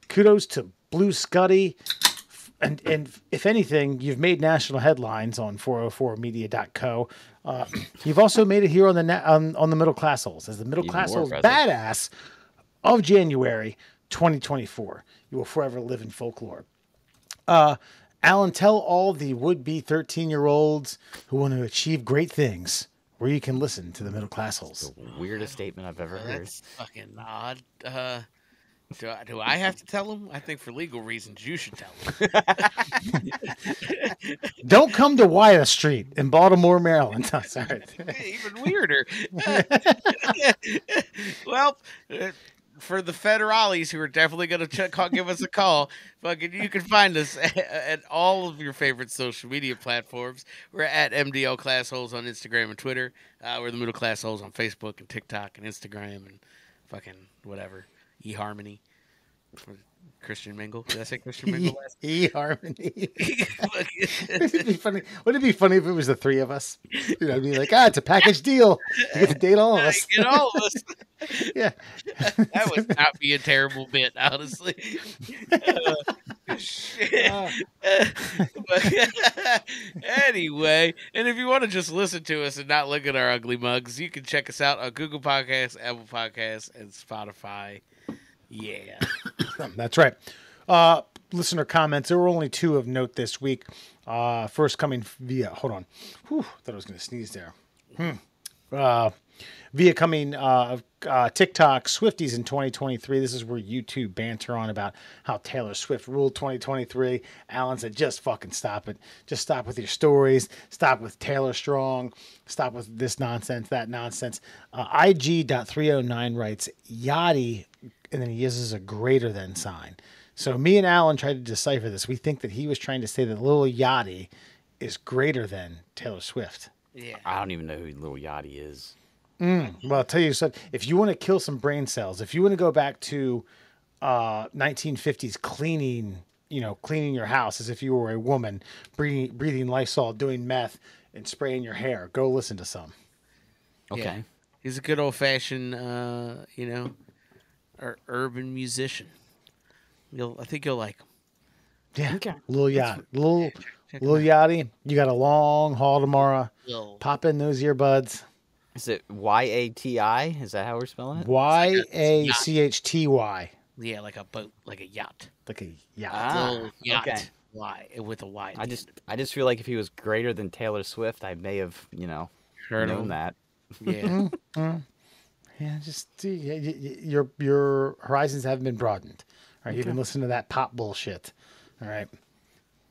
A: kudos to Blue Scuddy. And if anything, you've made national headlines on 404media.co. You've also made it here on the Middle Class Holes as the Middle Class Holes badass of January 2024. You will forever live in folklore. Alan, tell all the would-be 13-year-olds who want to achieve great things where you can listen to the Middle Class Holes.
B: The weirdest statement I've ever heard.
C: That's fucking odd. Do I have to tell him? I think for legal reasons you should tell him.
A: Don't come to Wyatt Street in Baltimore, Maryland. No, sorry.
C: Even weirder. Well, for the federales who are definitely going to give us a call, fucking, you can find us at all of your favorite social media platforms. We're at MDL Class Holes on Instagram and Twitter. We're the Middle Class Holes on Facebook and TikTok and Instagram and fucking whatever. eHarmony. Christian Mingle. Did I say Christian Mingle last
A: eHarmony. It'd be funny. Wouldn't it be funny if it was the three of us? You know, I'd be like, it's a package deal. You get to date all of us.
C: Get all of us.
A: Yeah.
C: That would not be a terrible bit, honestly. But anyway, and if you want to just listen to us and not look at our ugly mugs, you can check us out on Google Podcasts, Apple Podcasts, and Spotify. Yeah.
A: That's right. Listener comments. There were only two of note this week. First coming via, hold on. Whew, thought I was going to sneeze there. Via coming TikTok Swifties in 2023. This is where YouTube banter on about how Taylor Swift ruled 2023. Alan said, just fucking stop it. Just stop with your stories. Stop with Taylor Strong. Stop with this nonsense, that nonsense. IG.309 writes, Yachty, and then he uses a greater than sign. So me and Alan tried to decipher this. We think that he was trying to say that Lil Yachty is greater than Taylor Swift.
C: Yeah.
B: I don't even know who Lil Yachty is.
A: Well, I'll tell you something. If you want to kill some brain cells, if you want to go back to 1950s cleaning your house as if you were a woman, breathing Lysol, doing meth, and spraying your hair, go listen to some.
B: Okay.
C: Yeah. He's a good old-fashioned, urban musician. I think you'll like him.
A: Yeah.
B: Okay.
A: Lil Yachty, you got a long haul tomorrow. Pop in those earbuds.
B: Is it Yati? Is that how we're spelling it?
A: Yachty.
C: Yeah, like a boat, like a yacht.
A: Like a yacht.
B: Ah,
C: Yacht.
B: okay.
C: With a Y.
B: I just feel like if he was greater than Taylor Swift, I may have,
C: Heard
B: known
C: him.
B: that.
C: Yeah.
A: Yeah, just your horizons haven't been broadened. All right, you've been listening to that pop bullshit. All right.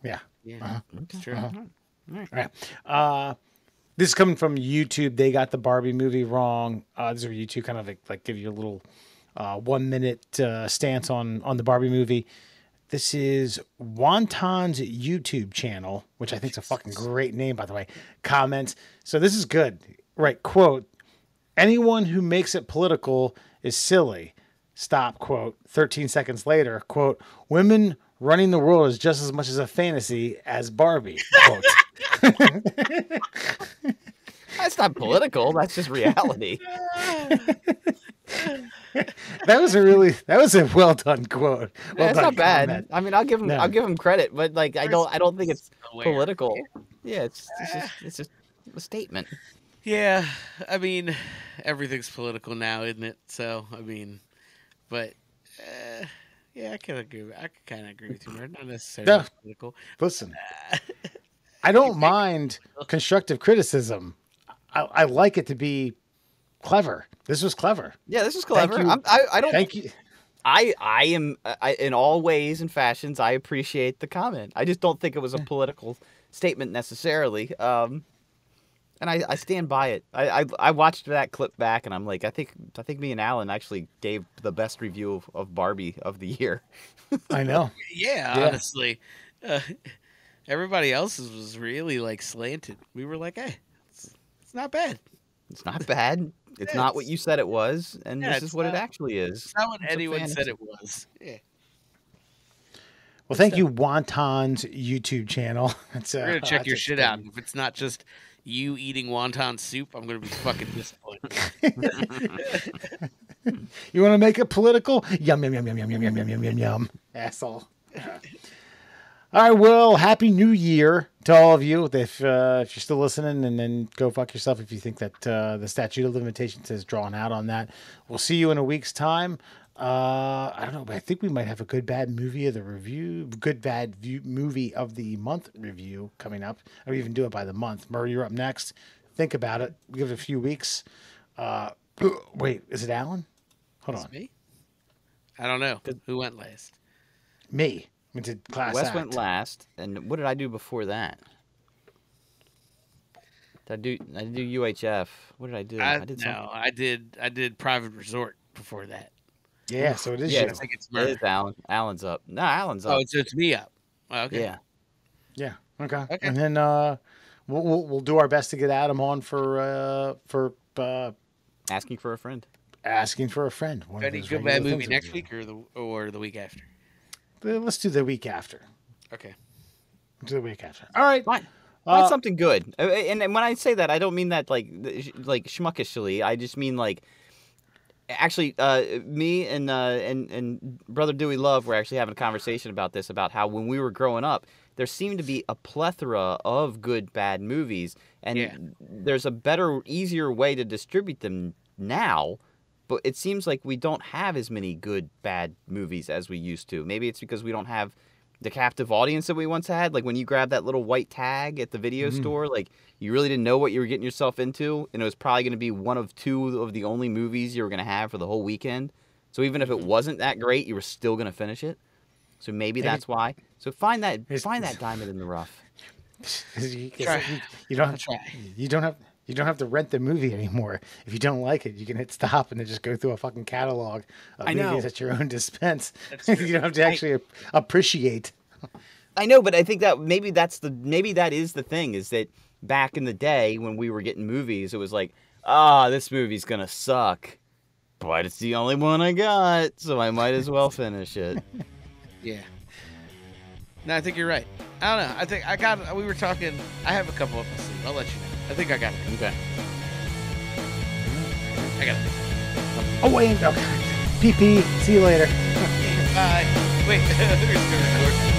A: Yeah.
C: Yeah. That's true.
A: All right. This is coming from YouTube. They got the Barbie movie wrong. This is where YouTube kind of like give you a little 1 minute stance on the Barbie movie. This is Wonton's YouTube channel, which I think is a fucking great name, by the way. Comments. So this is good. Right. Quote, anyone who makes it political is silly. Stop. Quote, 13 seconds later. Quote, women running the world is just as much as a fantasy as Barbie. Quote.
B: That's not political. That's just reality.
A: That was a well done quote.
B: Well, it's not bad.
A: Comment.
B: I mean, I'll give him credit, but like I don't think it's political. Yeah, it's just a statement.
C: Yeah, I mean, everything's political now, isn't it? So, I mean, but yeah, I can kind of agree with you. Not necessarily political.
A: Listen, I don't mind constructive criticism. I like it to be clever. This was clever.
B: Yeah, this was clever.
A: I don't. Thank you.
B: I am in all ways and fashions. I appreciate the comment. I just don't think it was a political statement necessarily. And I stand by it. I watched that clip back, and I'm like, I think me and Alan actually gave the best review of Barbie of the year.
A: I know.
C: Yeah, honestly, everybody else's was really like slanted. We were like, hey, it's not bad.
B: It's not bad. It's not what you said it was, and this is what it actually is.
C: It's not what anyone said it was. Yeah.
A: Well, thank you, Wonton's YouTube channel.
C: We're gonna check your shit out. If it's not just you eating wonton soup, I'm gonna be fucking disappointed.
A: You want to make it political? Yum yum yum yum yum yum yum yum yum yum. Asshole. All right, well, happy New Year to all of you. If you're still listening, and then go fuck yourself if you think that the statute of limitations is drawn out on that. We'll see you in a week's time. I don't know, but I think we might have a good bad movie of the movie of the month review coming up. Or even do it by the month. Murray, you're up next. Think about it. Give it a few weeks. Wait, is it Alan? Hold on.
C: Me? I don't know who went last.
A: Me. We did class
B: Wes
A: act.
B: went last, and what did I do before that? I did UHF. What did I do? I did something.
C: No, I did Private Resort before that.
A: Yeah, so it is
B: Yeah,
A: you.
C: I think it's
B: It
C: Murr.
B: is Alan. Alan's up. No, Alan's up.
C: Oh, it's me up. Oh, okay.
B: Yeah.
A: Yeah. Okay.
C: Okay.
A: And then we'll do our best to get Adam on for
B: Asking for a friend.
A: asking for a friend. One of
C: Any
A: those
C: good
A: regular
C: bad movie
A: things we
C: next
A: do.
C: week or the week after?
A: Let's do the week after.
C: Okay.
A: Do the week after. All right.
B: Fine. Find something good. And when I say that, I don't mean that like schmuckishly. I just mean like, actually, me and Brother Dewey Love were actually having a conversation about this, about how when we were growing up, there seemed to be a plethora of good, bad movies, and there's a better, easier way to distribute them now. But it seems like we don't have as many good, bad movies as we used to. Maybe it's because we don't have the captive audience that we once had. Like when you grabbed that little white tag at the video store, like you really didn't know what you were getting yourself into, and it was probably going to be one of two of the only movies you were going to have for the whole weekend. So even if it wasn't that great, you were still going to finish it. So maybe that's why. So find that diamond in the rough.
A: You don't have to rent the movie anymore. If you don't like it, you can hit stop and then just go through a fucking catalog of movies at your own dispense. You don't have to actually appreciate.
B: I know, but I think that maybe that is the thing, is that back in the day when we were getting movies, it was like, this movie's gonna suck, but it's the only one I got, so I might as well finish it.
C: Yeah. No, I think you're right. I don't know. I think we were talking. I have a couple up my sleeve. I'll let you know. I think I got it.
B: Okay.
C: I got it.
A: Oh, wait. Okay. PP. See you later.
C: Bye. Wait. We're still recording.